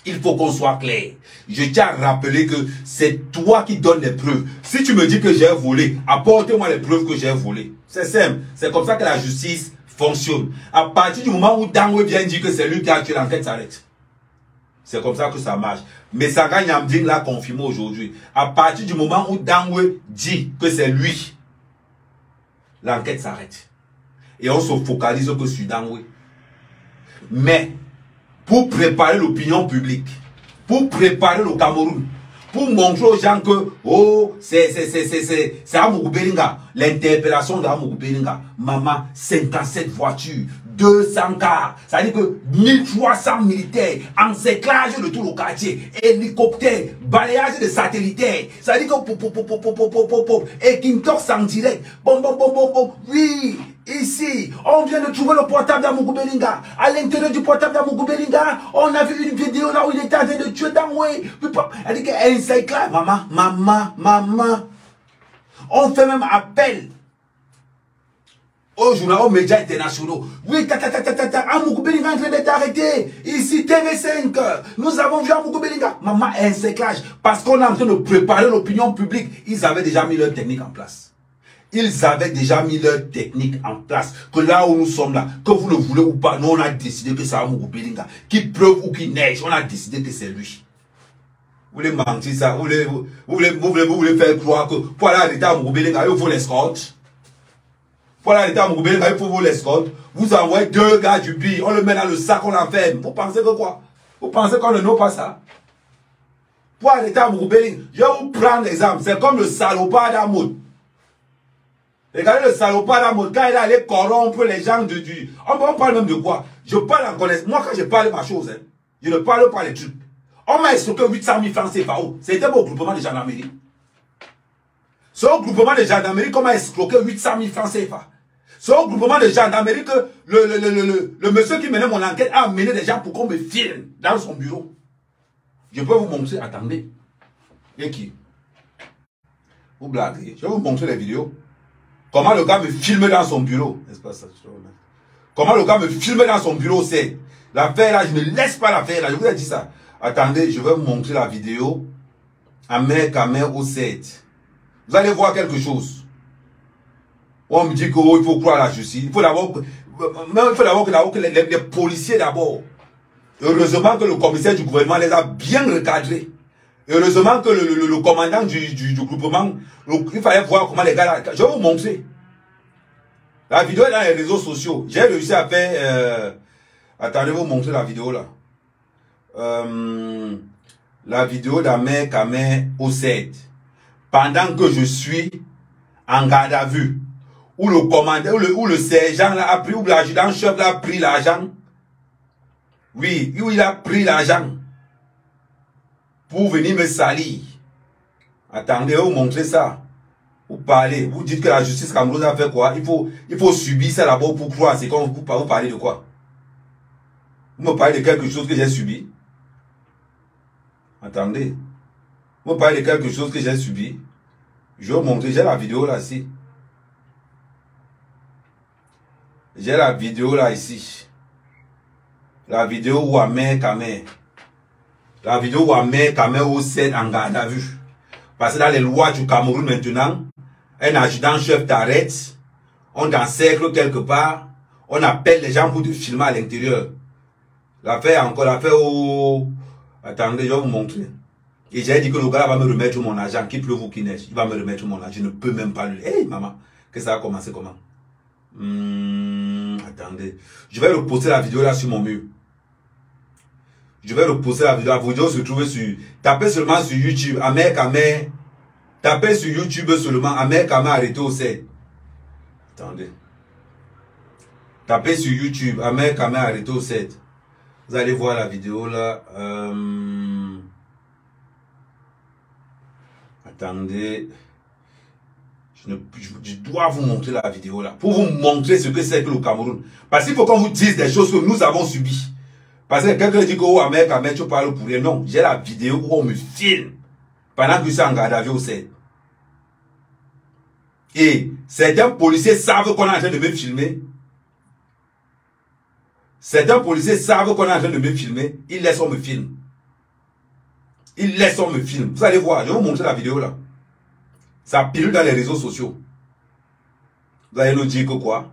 Il faut qu'on soit clair. Je tiens à rappeler que c'est toi qui donnes les preuves. Si tu me dis que j'ai volé, apporte-moi les preuves que j'ai volé. C'est simple. C'est comme ça que la justice fonctionne. À partir du moment où Dangwe vient dire que c'est lui qui a tué, l'enquête s'arrête. C'est comme ça que ça marche. Mais Saga Nyamding l'a confirmé aujourd'hui. À partir du moment où Dangwe dit que c'est lui, l'enquête s'arrête. Et on se focalise que sur Dangwe. Mais pour préparer l'opinion publique, pour préparer le Cameroun, pour montrer aux gens que, oh, c'est Amougou Bellinga, l'interpellation d'Amougou Bellinga, maman, 57 voitures, 200 cars, ça veut dire que 1300 militaires, encerclage de tout le quartier, hélicoptères, balayage de satellitaires, ça veut dire que, et Kintox en direct, oui. Ici, on vient de trouver le portable d'Amougou Bellinga. À l'intérieur du portable d'Amougou Bellinga, on a vu une vidéo là où il était en train de tuer Dangwe. Elle dit qu'elle s'éclate. Maman. On fait même appel aux journaux, aux médias internationaux. Oui, Amougou Bellinga est en train d'être arrêté. Ici, TV5, nous avons vu Amougou Bellinga. Maman, elle s'éclate. Parce qu'on est en train de préparer l'opinion publique. Ils avaient déjà mis leur technique en place. Ils avaient déjà mis leur technique en place. Que là où nous sommes là, que vous le voulez ou pas, nous on a décidé que c'est Amougou Bellinga. Qu'il pleuve ou qu'il neige, on a décidé que c'est lui. Vous voulez mentir ça? Vous voulez faire croire que pour aller à l'état Amougou Bellinga, il faut l'escorte. Pour aller à l'état Amougou Bellinga, il faut l'escorte. Vous envoyez 2 gars du pays, on le met dans le sac, on l'enferme. Vous pensez que quoi? Vous pensez qu'on ne know pas ça? Pour aller à l'état Amougou Bellinga, je vais vous prendre l'exemple. C'est comme le salopard d'Amoud. Regardez le salopard d'Amoud, quand il est allé corrompre les gens de Dieu. On parle même de quoi? Je parle en connaissance. Moi, quand je parle ma chose, je ne parle pas les trucs. On m'a escroqué 800 000 francs CFA. C'était au groupement de gendarmerie. C'est au groupement de gendarmerie qu'on m'a escroqué 800 000 francs CFA. C'est au groupement de gendarmerie que le monsieur qui menait mon enquête a amené des gens pour qu'on me filme dans son bureau. Je peux vous montrer, attendez. Et qui? Vous blaguez. Je vais vous montrer les vidéos. Comment le gars me filme dans son bureau. N'est-ce pas ça? Comment le gars me filme dans son bureau, c'est l'affaire là, je ne laisse pas l'affaire là. Je vous ai dit ça. Attendez, je vais vous montrer la vidéo. Ahmed Kamer au 7. Vous allez voir quelque chose. On me dit qu'il faut croire à la justice. Il faut d'abord que les policiers d'abord. Heureusement que le commissaire du gouvernement les a bien recadrés. Heureusement que le commandant du groupement, il fallait voir comment les gars là. Je vais vous montrer. La vidéo est dans les réseaux sociaux. J'ai réussi à faire... attendez, je vais vous montrer la vidéo là. La vidéo d'Ahmed Kamer au 7. Pendant que je suis en garde à vue. Où le commandant, où le sergent là a pris, où l'adjudant-chef là a pris l'argent. Oui, où il a pris l'argent. Pour venir me salir. Attendez, je vais vous montrer ça. Vous parlez, vous dites que la justice camerounaise a fait quoi? Il faut subir ça d'abord pour croire. C'est quand vous parlez de quoi? Vous me parlez de quelque chose que j'ai subi. Attendez. Vous me parlez de quelque chose que j'ai subi. Je vais vous montrer, j'ai la vidéo là ici. J'ai la vidéo là ici. La vidéo où Ahmed Kamer. La vidéo où Ahmed Kamer au 7 en garde à vue. Parce que dans les lois du Cameroun maintenant, un adjudant-chef t'arrête, on t'encercle quelque part, on appelle les gens pour te filmer à l'intérieur. L'affaire au... Attendez, je vais vous montrer. Et j'ai dit que le gars va me remettre mon argent, qu'il pleuve ou qu'il neige. Il va me remettre mon argent, je ne peux même pas lui... Hey maman, que ça a commencé comment? Attendez. Je vais reposter la vidéo là sur mon mur. Je vais reposter la vidéo. La vidéo se trouve sur... Tapez seulement sur YouTube, Ahmed Kamer. Tapez sur YouTube seulement, Ahmed Kamer arrêté au 7. Attendez. Tapez sur YouTube, Ahmed Kamer arrêté au 7. Vous allez voir la vidéo là. Attendez. Je dois vous montrer la vidéo là. Pour vous montrer ce que c'est que le Cameroun. Parce qu'il faut qu'on vous dise des choses que nous avons subies. Parce que quelqu'un dit que oh, Ahmed Kamer, tu parles pour rien. Non, j'ai la vidéo où on me filme. Pendant que je suis en garde à vue au 7. Et certains policiers savent qu'on est en train de me filmer. Certains policiers savent qu'on est en train de me filmer. Ils laissent on me filmer. Ils laissent on me filmer. Vous allez voir, je vais vous montrer la vidéo là. Ça pilule dans les réseaux sociaux. Vous allez nous dire que quoi?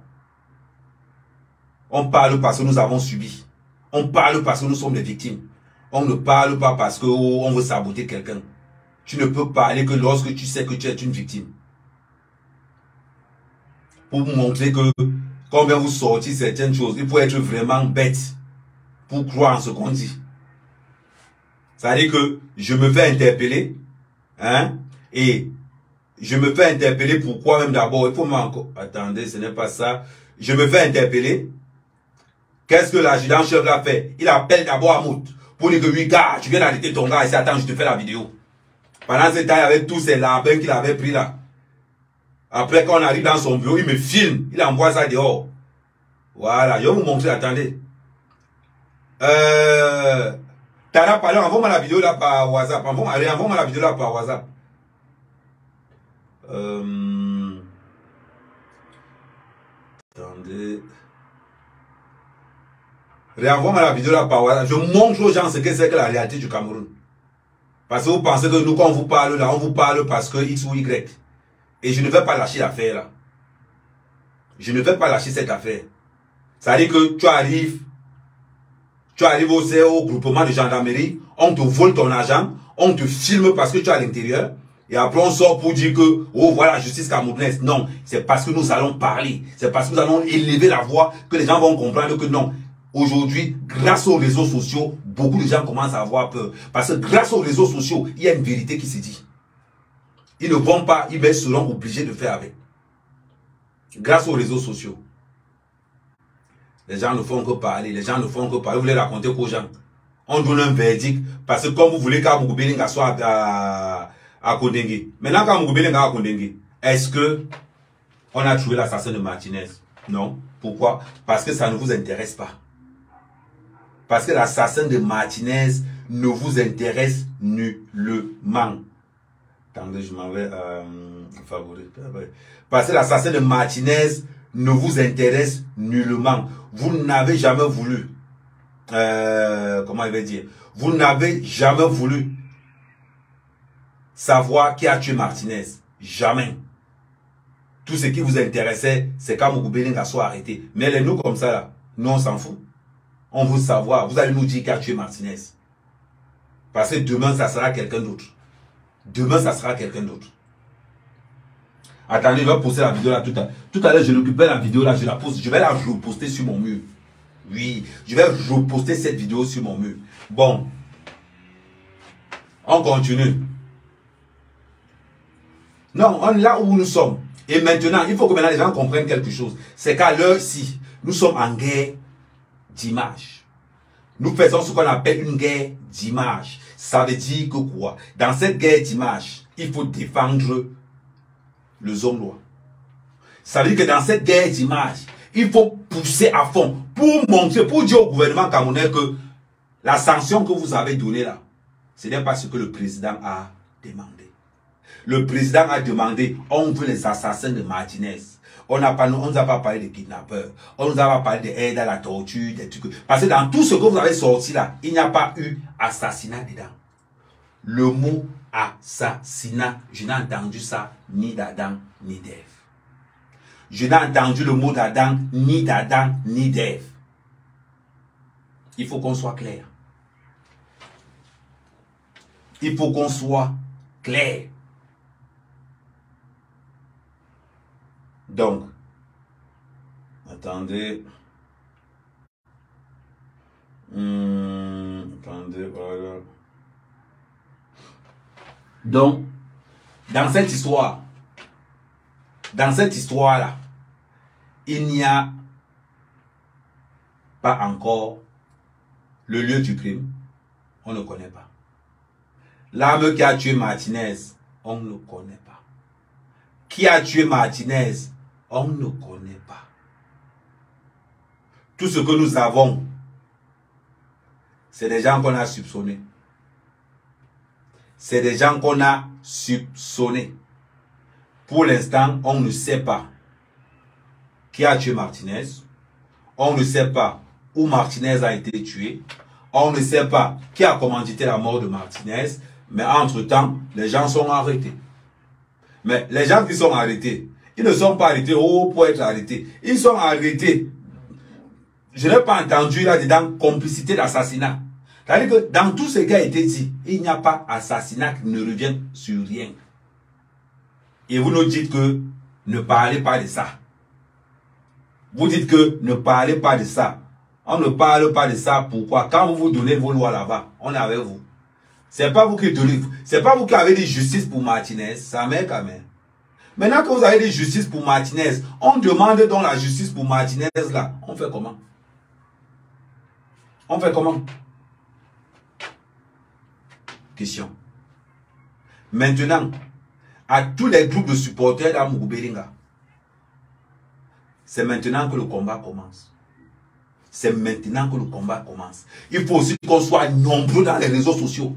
On parle parce que nous avons subi. On parle parce que nous sommes des victimes. On ne parle pas parce qu'on veut saboter quelqu'un. Tu ne peux parler que lorsque tu sais que tu es une victime. Pour vous montrer que quand on vient vous sortir certaines choses, il faut être vraiment bête pour croire en ce qu'on dit. Ça veut dire que je me fais interpeller, hein, et je me fais interpeller pourquoi même d'abord, il faut m'encore... Attendez, ce n'est pas ça. Je me fais interpeller. Qu'est-ce que l'adjudant-chef l'a fait? Il appelle d'abord Amout pour dire que oui, gars, tu viens d'arrêter ton gars ici, attends, je te fais la vidéo. Pendant ce temps, il y avait tous ces labins qu'il avait pris là. Après, quand on arrive dans son bureau, il me filme. Il envoie ça dehors. Voilà, je vais vous montrer, attendez. Tara, pardon, envoie-moi la vidéo là par WhatsApp. Envoie-moi la vidéo là par WhatsApp. Attendez. Réenvoie-moi la vidéo là par WhatsApp. Je montre aux gens ce que c'est que la réalité du Cameroun. Parce que vous pensez que nous, quand on vous parle là, on vous parle parce que X ou Y. Et je ne vais pas lâcher l'affaire là. Je ne vais pas lâcher cette affaire. Ça veut dire que tu arrives au groupement de gendarmerie, on te vole ton argent, on te filme parce que tu es à l'intérieur, et après on sort pour dire que, oh voilà, la justice camerounaise. Non, c'est parce que nous allons parler, c'est parce que nous allons élever la voix que les gens vont comprendre que non. Aujourd'hui, grâce aux réseaux sociaux, beaucoup de gens commencent à avoir peur. Parce que grâce aux réseaux sociaux, il y a une vérité qui se dit. Ils ne vont pas, ils seront obligés de faire avec. Grâce aux réseaux sociaux. Les gens ne font que parler, les gens ne font que parler. Vous voulez raconter qu'aux gens. On donne un verdict parce que comme vous voulez qu'Amougou Belinga soit à Kondengue. Maintenant qu'Amougou Belinga à Kondengue, est-ce que on a trouvé l'assassin de Martinez? Non. Pourquoi? Parce que ça ne vous intéresse pas. Parce que l'assassin de Martinez ne vous intéresse nullement. Attendez, je m'en vais favoriser. Parce que l'assassin de Martinez ne vous intéresse nullement. Vous n'avez jamais voulu. Comment il va dire? Vous n'avez jamais voulu savoir qui a tué Martinez. Jamais. Tout ce qui vous intéressait, c'est quand Moukou Belinga soit arrêté. Mais les nous comme ça, là, nous on s'en fout. On veut savoir. Vous allez nous dire qui a tué Martinez. Parce que demain, ça sera quelqu'un d'autre. Demain, ça sera quelqu'un d'autre. Attendez, je vais poster la vidéo là tout à l'heure. Tout à l'heure, je récupère la vidéo là, je la poste. Je vais la reposter sur mon mur. Oui, je vais reposter cette vidéo sur mon mur. Bon. On continue. Non, on est là où nous sommes. Et maintenant, il faut que maintenant les gens comprennent quelque chose. C'est qu'à l'heure-ci, nous sommes en guerre d'image. Nous faisons ce qu'on appelle une guerre d'image. Ça veut dire que quoi? Dans cette guerre d'image, il faut défendre le Zonglois. Ça veut dire que dans cette guerre d'image, il faut pousser à fond pour montrer, pour dire au gouvernement camerounais que la sanction que vous avez donnée là, ce n'est pas ce que le président a demandé. Le président a demandé, on veut les assassins de Martinez. On ne nous a pas parlé de kidnappeurs. On ne nous a pas parlé d'aide à la torture, des trucs. Parce que dans tout ce que vous avez sorti là, il n'y a pas eu assassinat dedans. Le mot assassinat, je n'ai entendu ça ni d'Adam ni d'Ève. Je n'ai entendu le mot d'Adam ni d'Ève. Il faut qu'on soit clair. Il faut qu'on soit clair. Donc, attendez. Attendez, voilà. Donc, dans cette histoire-là, il n'y a pas encore le lieu du crime. On ne connaît pas. L'arme qui a tué Martinez, on ne connaît pas. Qui a tué Martinez, on ne connaît pas. Tout ce que nous avons, c'est des gens qu'on a soupçonnés. C'est des gens qu'on a soupçonnés. Pour l'instant, on ne sait pas qui a tué Martinez. On ne sait pas où Martinez a été tué. On ne sait pas qui a commandité la mort de Martinez. Mais entre-temps, les gens sont arrêtés. Mais les gens qui sont arrêtés, ils ne sont pas arrêtés pour être arrêtés. Ils sont arrêtés. Je n'ai pas entendu là-dedans complicité d'assassinat. C'est-à-dire que dans tout ce qui a été dit, il n'y a pas assassinat qui ne revient sur rien. Et vous nous dites que ne parlez pas de ça. Vous dites que ne parlez pas de ça. On ne parle pas de ça. Pourquoi? Quand vous vous donnez vos lois là-bas, on est avec vous. C'est pas vous qui donnez. C'est pas vous qui avez dit justice pour Martinez. Ça met quand même. Maintenant que vous avez dit justice pour Martinez, on demande donc la justice pour Martinez là. On fait comment? On fait comment? Question. Maintenant, à tous les groupes de supporters à Moukou Belinga, c'est maintenant que le combat commence. C'est maintenant que le combat commence. Il faut aussi qu'on soit nombreux dans les réseaux sociaux.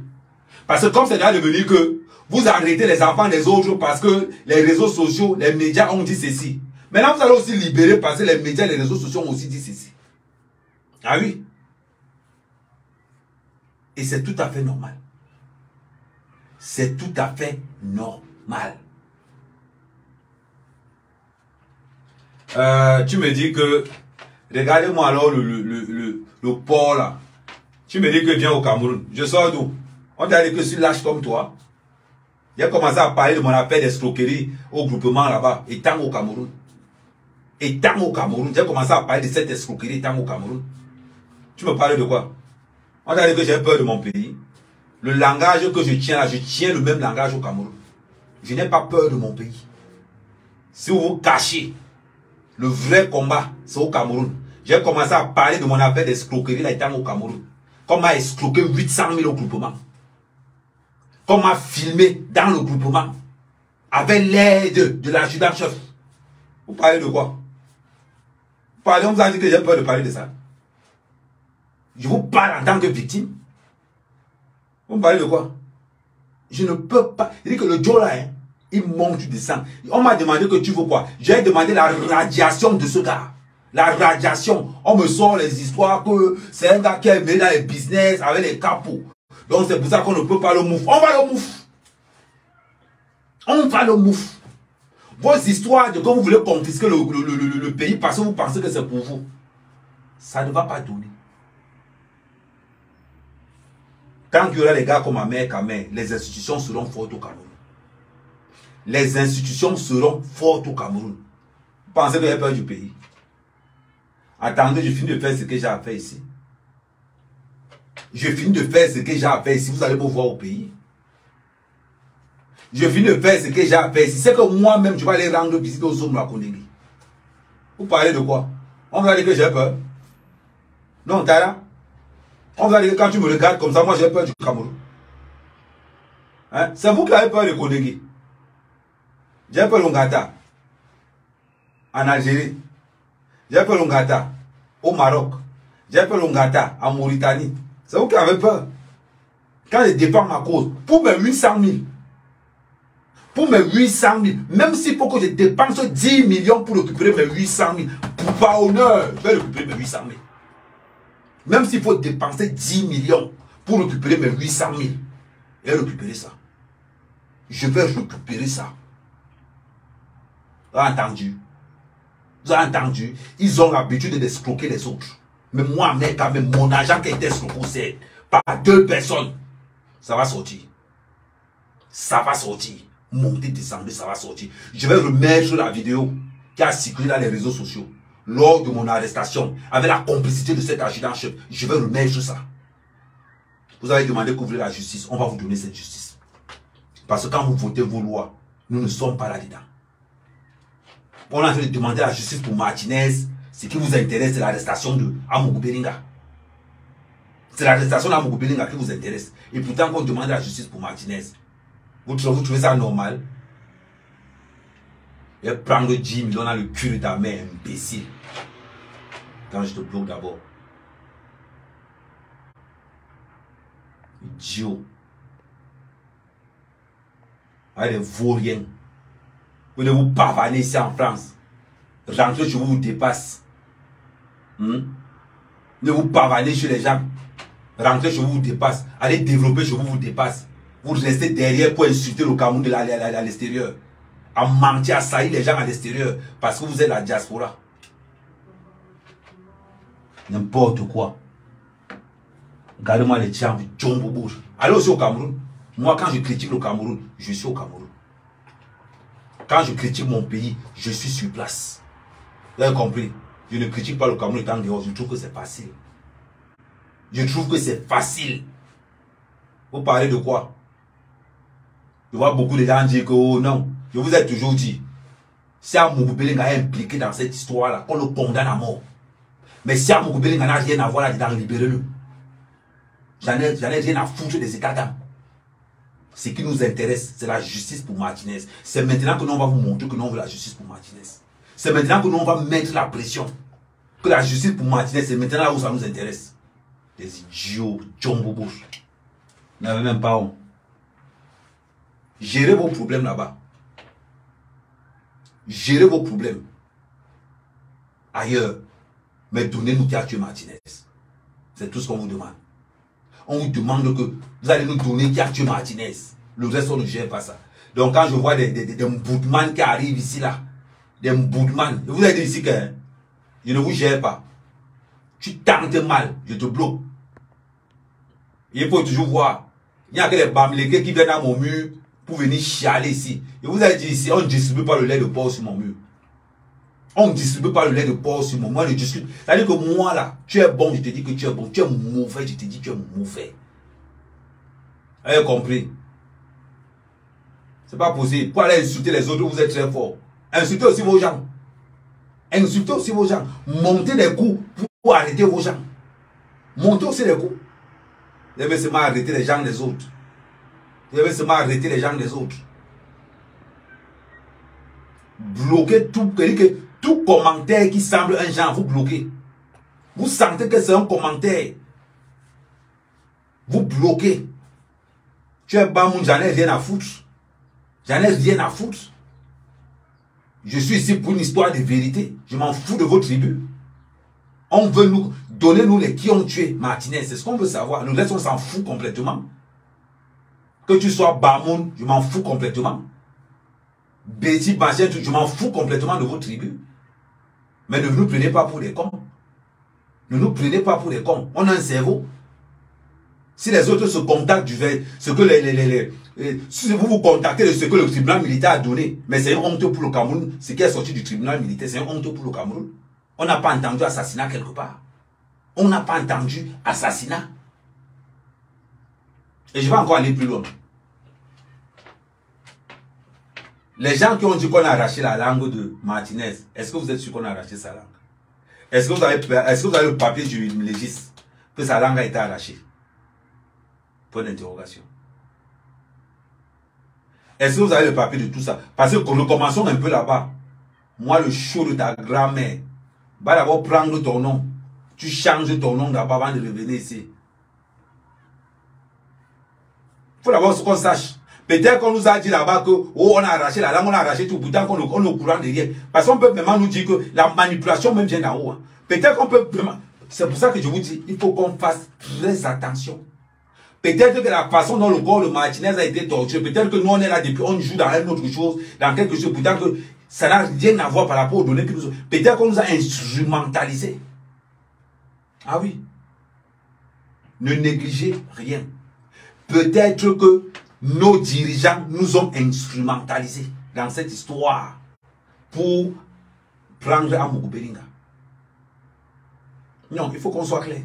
Parce que comme c'est là de venir que vous arrêtez les enfants des autres parce que les réseaux sociaux, les médias ont dit ceci. Maintenant, vous allez aussi libérer parce que les médias et les réseaux sociaux ont aussi dit ceci. Ah oui. Et c'est tout à fait normal. C'est tout à fait normal. Tu me dis que, regardez-moi alors le port là. Tu me dis que viens au Cameroun. Je sors d'où? On t'a dit que je suis lâche comme toi. J'ai commencé à parler de mon affaire d'escroquerie au groupement là-bas, étant au Cameroun. Étant au Cameroun, j'ai commencé à parler de cette escroquerie étant au Cameroun. Tu me parles de quoi? On t'a dit que j'ai peur de mon pays. Le langage que je tiens là, je tiens le même langage au Cameroun. Je n'ai pas peur de mon pays. Si vous vous cachez, le vrai combat, c'est au Cameroun. J'ai commencé à parler de mon affaire d'escroquerie là étant au Cameroun. Qu'on m'a escroqué 800 000 au groupement. Qu'on m'a filmé dans le groupement. Avec l'aide de l'adjudant-chef. Vous parlez de quoi? Vous parlez, on vous a dit que j'ai peur de parler de ça. Je vous parle en tant que victime. Vous parlez de quoi? Je ne peux pas. Il dit que le Joe là, hein, il monte, tu descends. On m'a demandé que tu veux quoi? J'ai demandé la radiation de ce gars. La radiation. On me sort les histoires que c'est un gars qui est mené dans les business avec les capots. Donc c'est pour ça qu'on ne peut pas le mouf. On va le mouf. On va le mouf. Vos histoires de que vous voulez confisquer le pays parce que vous pensez que c'est pour vous, ça ne va pas donner. Quand il y aura les gars comme Ahmed Kamé, les institutions seront fortes au Cameroun. Les institutions seront fortes au Cameroun. Vous pensez que j'ai peur du pays? Attendez, je finis de faire ce que j'ai à faire ici. Je finis de faire ce que j'ai à faire ici. Vous allez me voir au pays. Je finis de faire ce que j'ai à faire ici. C'est que moi-même, je vais aller rendre visite aux hommes de la Kondéli. Vous parlez de quoi? On va dire que j'ai peur. Non, Tara. On va dire que quand tu me regardes comme ça, moi j'ai peur du Cameroun. Hein? C'est vous qui avez peur de Kondéli. J'ai peur de Longata. En Algérie. J'ai peur de Longata. Au Maroc. J'ai peur de Longata. En Mauritanie. C'est vous qui avez peur. Quand je défends ma cause, pour mes 800 000, pour mes 800 000, même s'il faut que je dépense 10 millions pour récupérer mes 800 000, pour pas honneur, je vais récupérer mes 800 000. Même s'il faut dépenser 10 millions pour récupérer mes 800 000, et récupérer ça. Je vais récupérer ça. Vous avez entendu? Vous avez entendu? Ils ont l'habitude d'escroquer les autres. Mais moi, mec, quand même, mon argent qui a été escroqué, c'est par 2 personnes. Ça va sortir. Ça va sortir. Monter, descendre, ça va sortir. Je vais remettre la vidéo qui a circulé dans les réseaux sociaux lors de mon arrestation, avec la complicité de cet adjudant-chef. Je vais remettre ça. Vous avez demandé que vous voulez la justice. On va vous donner cette justice. Parce que quand vous votez vos lois, nous ne sommes pas là-dedans. On est en train de demander la justice pour Martinez. Ce qui vous intéresse, c'est l'arrestation de Amougou Belinga. C'est l'arrestation d'Amougou Belinga qui vous intéresse. Et pourtant, qu'on demande la justice pour Martinez. Vous trouvez ça normal? Et prendre 10 millions dans le cul de ta mère, imbécile. Quand je te bloque d'abord. Idiot. Avec les vauriens. Vous ne vous pavanez ici en France. Rentrez chez vous, vous dépasse. Ne vous pavanez chez les gens. Rentrez chez vous, vous dépasse. Allez développer chez vous, vous dépasse. Vous restez derrière pour insulter le Cameroun à l'extérieur. À mentir, à salir les gens à l'extérieur. Parce que vous êtes la diaspora. N'importe quoi. Regardez-moi les tiens, Djombo bouge. Allez aussi au Cameroun. Moi, quand je critique le Cameroun, je suis au Cameroun. Quand je critique mon pays, je suis sur place. Vous avez compris? Je ne critique pas le Cameroun étant dehors. Je trouve que c'est facile. Je trouve que c'est facile. Vous parlez de quoi? Je vois beaucoup de gens dire que oh non. Je vous ai toujours dit. Si Amougou Belinga est impliqué dans cette histoire-là, qu'on le condamne à mort. Mais si Amougou Belinga n'a rien à voir là-dedans, libérez-le. J'en ai rien à foutre des états d'âme. Ce qui nous intéresse, c'est la justice pour Martinez. C'est maintenant que nous on va vous montrer que nous on veut la justice pour Martinez. C'est maintenant que nous on va mettre la pression. Que la justice pour Martinez, c'est maintenant là où ça nous intéresse. Les idiots, Djombo Bush. Vous n'avez même pas honte. Gérez vos problèmes là-bas. Gérez vos problèmes ailleurs. Mais donnez-nous qui a tué Martinez. C'est tout ce qu'on vous demande. On vous demande que vous allez nous donner qui a tué Martinez. Le reste, on ne gère pas ça. Donc quand je vois des mboudman qui arrivent ici là, des mboudman, je vous ai dit ici que je ne vous gère pas. Tu tentes mal, je te bloque. Il faut toujours voir. Il n'y a que les bamlégués qui viennent à mon mur pour venir chialer ici. Je vous ai dit ici, on ne distribue pas le lait de porc sur mon mur. On ne distribue pas le lait de porc sur mon mur. Moi, je discute. C'est-à-dire que moi, là, tu es bon, je te dis que tu es bon. Tu es mauvais, je te dis que tu es mauvais. Vous avez compris? C'est pas possible. Pour aller insulter les autres, vous êtes très fort. Insultez aussi vos gens. Insultez aussi vos gens. Montez des coups pour arrêter vos gens. Montez aussi des coups. Vous devez seulement arrêter les gens des autres. Vous devez seulement arrêter les gens des autres. Bloquez tout. Tout commentaire qui semble un genre, vous bloquez. Vous sentez que c'est un commentaire. Vous bloquez. Tu es Bamoun, j'en ai rien à foutre. J'en ai rien à foutre. Je suis ici pour une histoire de vérité. Je m'en fous de vos tribus. On veut nous donner les qui ont tué Martinez. C'est ce qu'on veut savoir. Le reste, on s'en fout complètement. Que tu sois Bamoun, je m'en fous complètement. Betty, machin, je m'en fous complètement de vos tribus. Mais ne nous prenez pas pour des cons. Ne nous prenez pas pour des cons. On a un cerveau. Si les autres se contactent du fait, ce que si vous vous contactez de ce que le tribunal militaire a donné, mais c'est une honte pour le Cameroun, ce qui est sorti du tribunal militaire, c'est une honte pour le Cameroun. On n'a pas entendu assassinat quelque part. On n'a pas entendu assassinat. Et je vais encore aller plus loin. Les gens qui ont dit qu'on a arraché la langue de Martinez, est-ce que vous êtes sûr qu'on a arraché sa langue? Est-ce que vous avez le papier du légiste que sa langue a été arrachée? Point d'interrogation. Est-ce que vous avez le papier de tout ça? Parce que nous commençons un peu là-bas. Moi, le show de ta grand-mère va d'abord prendre ton nom. Tu changes ton nom d'abord avant de revenir ici. Il faut d'abord qu'on sache. Peut-être qu'on nous a dit là-bas que oh, on a arraché la langue, on a arraché tout, pourtant qu'on est au courant de rien. Parce qu'on peut vraiment nous dire que la manipulation même vient d'en haut. Hein. Peut-être qu'on peut vraiment... C'est pour ça que je vous dis, il faut qu'on fasse très attention. Peut-être que la façon dont le corps de Martinez a été torturé, peut-être que nous on est là depuis, on joue dans une autre chose, dans quelque chose, pourtant que ça n'a rien à voir par rapport aux données que nous... Peut-être qu'on nous a instrumentalisé. Ah oui. Ne négligez rien. Peut-être que nos dirigeants nous ont instrumentalisés dans cette histoire pour prendre Amogo Bellinga. Non, il faut qu'on soit clair.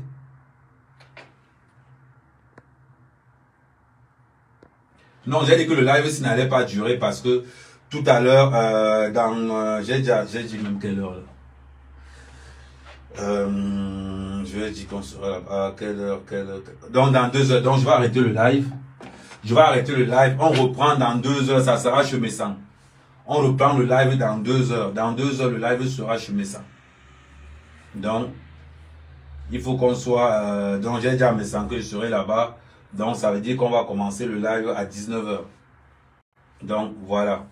Non, j'ai dit que le live n'allait pas durer parce que tout à l'heure, j'ai dit même quelle heure là. Je vais dire qu'on sera là-bas. Quelle heure. Donc dans 2 heures. Donc je vais arrêter le live. On reprend dans 2 heures. Ça sera chez Messan. On reprend le live dans 2 heures. Dans 2 heures, le live sera chez Messan. Donc, il faut qu'on soit... donc j'ai dit à Messan que je serai là-bas. Donc ça veut dire qu'on va commencer le live à 19 heures. Donc voilà.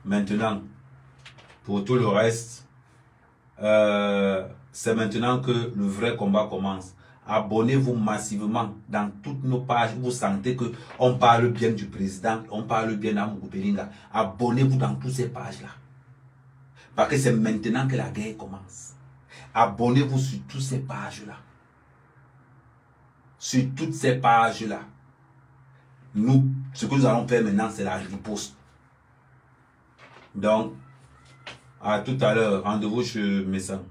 Maintenant, pour tout le reste... c'est maintenant que le vrai combat commence. Abonnez-vous massivement dans toutes nos pages. Vous sentez que on parle bien du président, on parle bien d'Amogo Bellinga. Abonnez-vous dans toutes ces pages-là. Parce que c'est maintenant que la guerre commence. Abonnez-vous sur toutes ces pages-là. Sur toutes ces pages-là. Nous, ce que nous allons faire maintenant, c'est la riposte. Donc, à tout à l'heure. Rendez-vous chez Messan.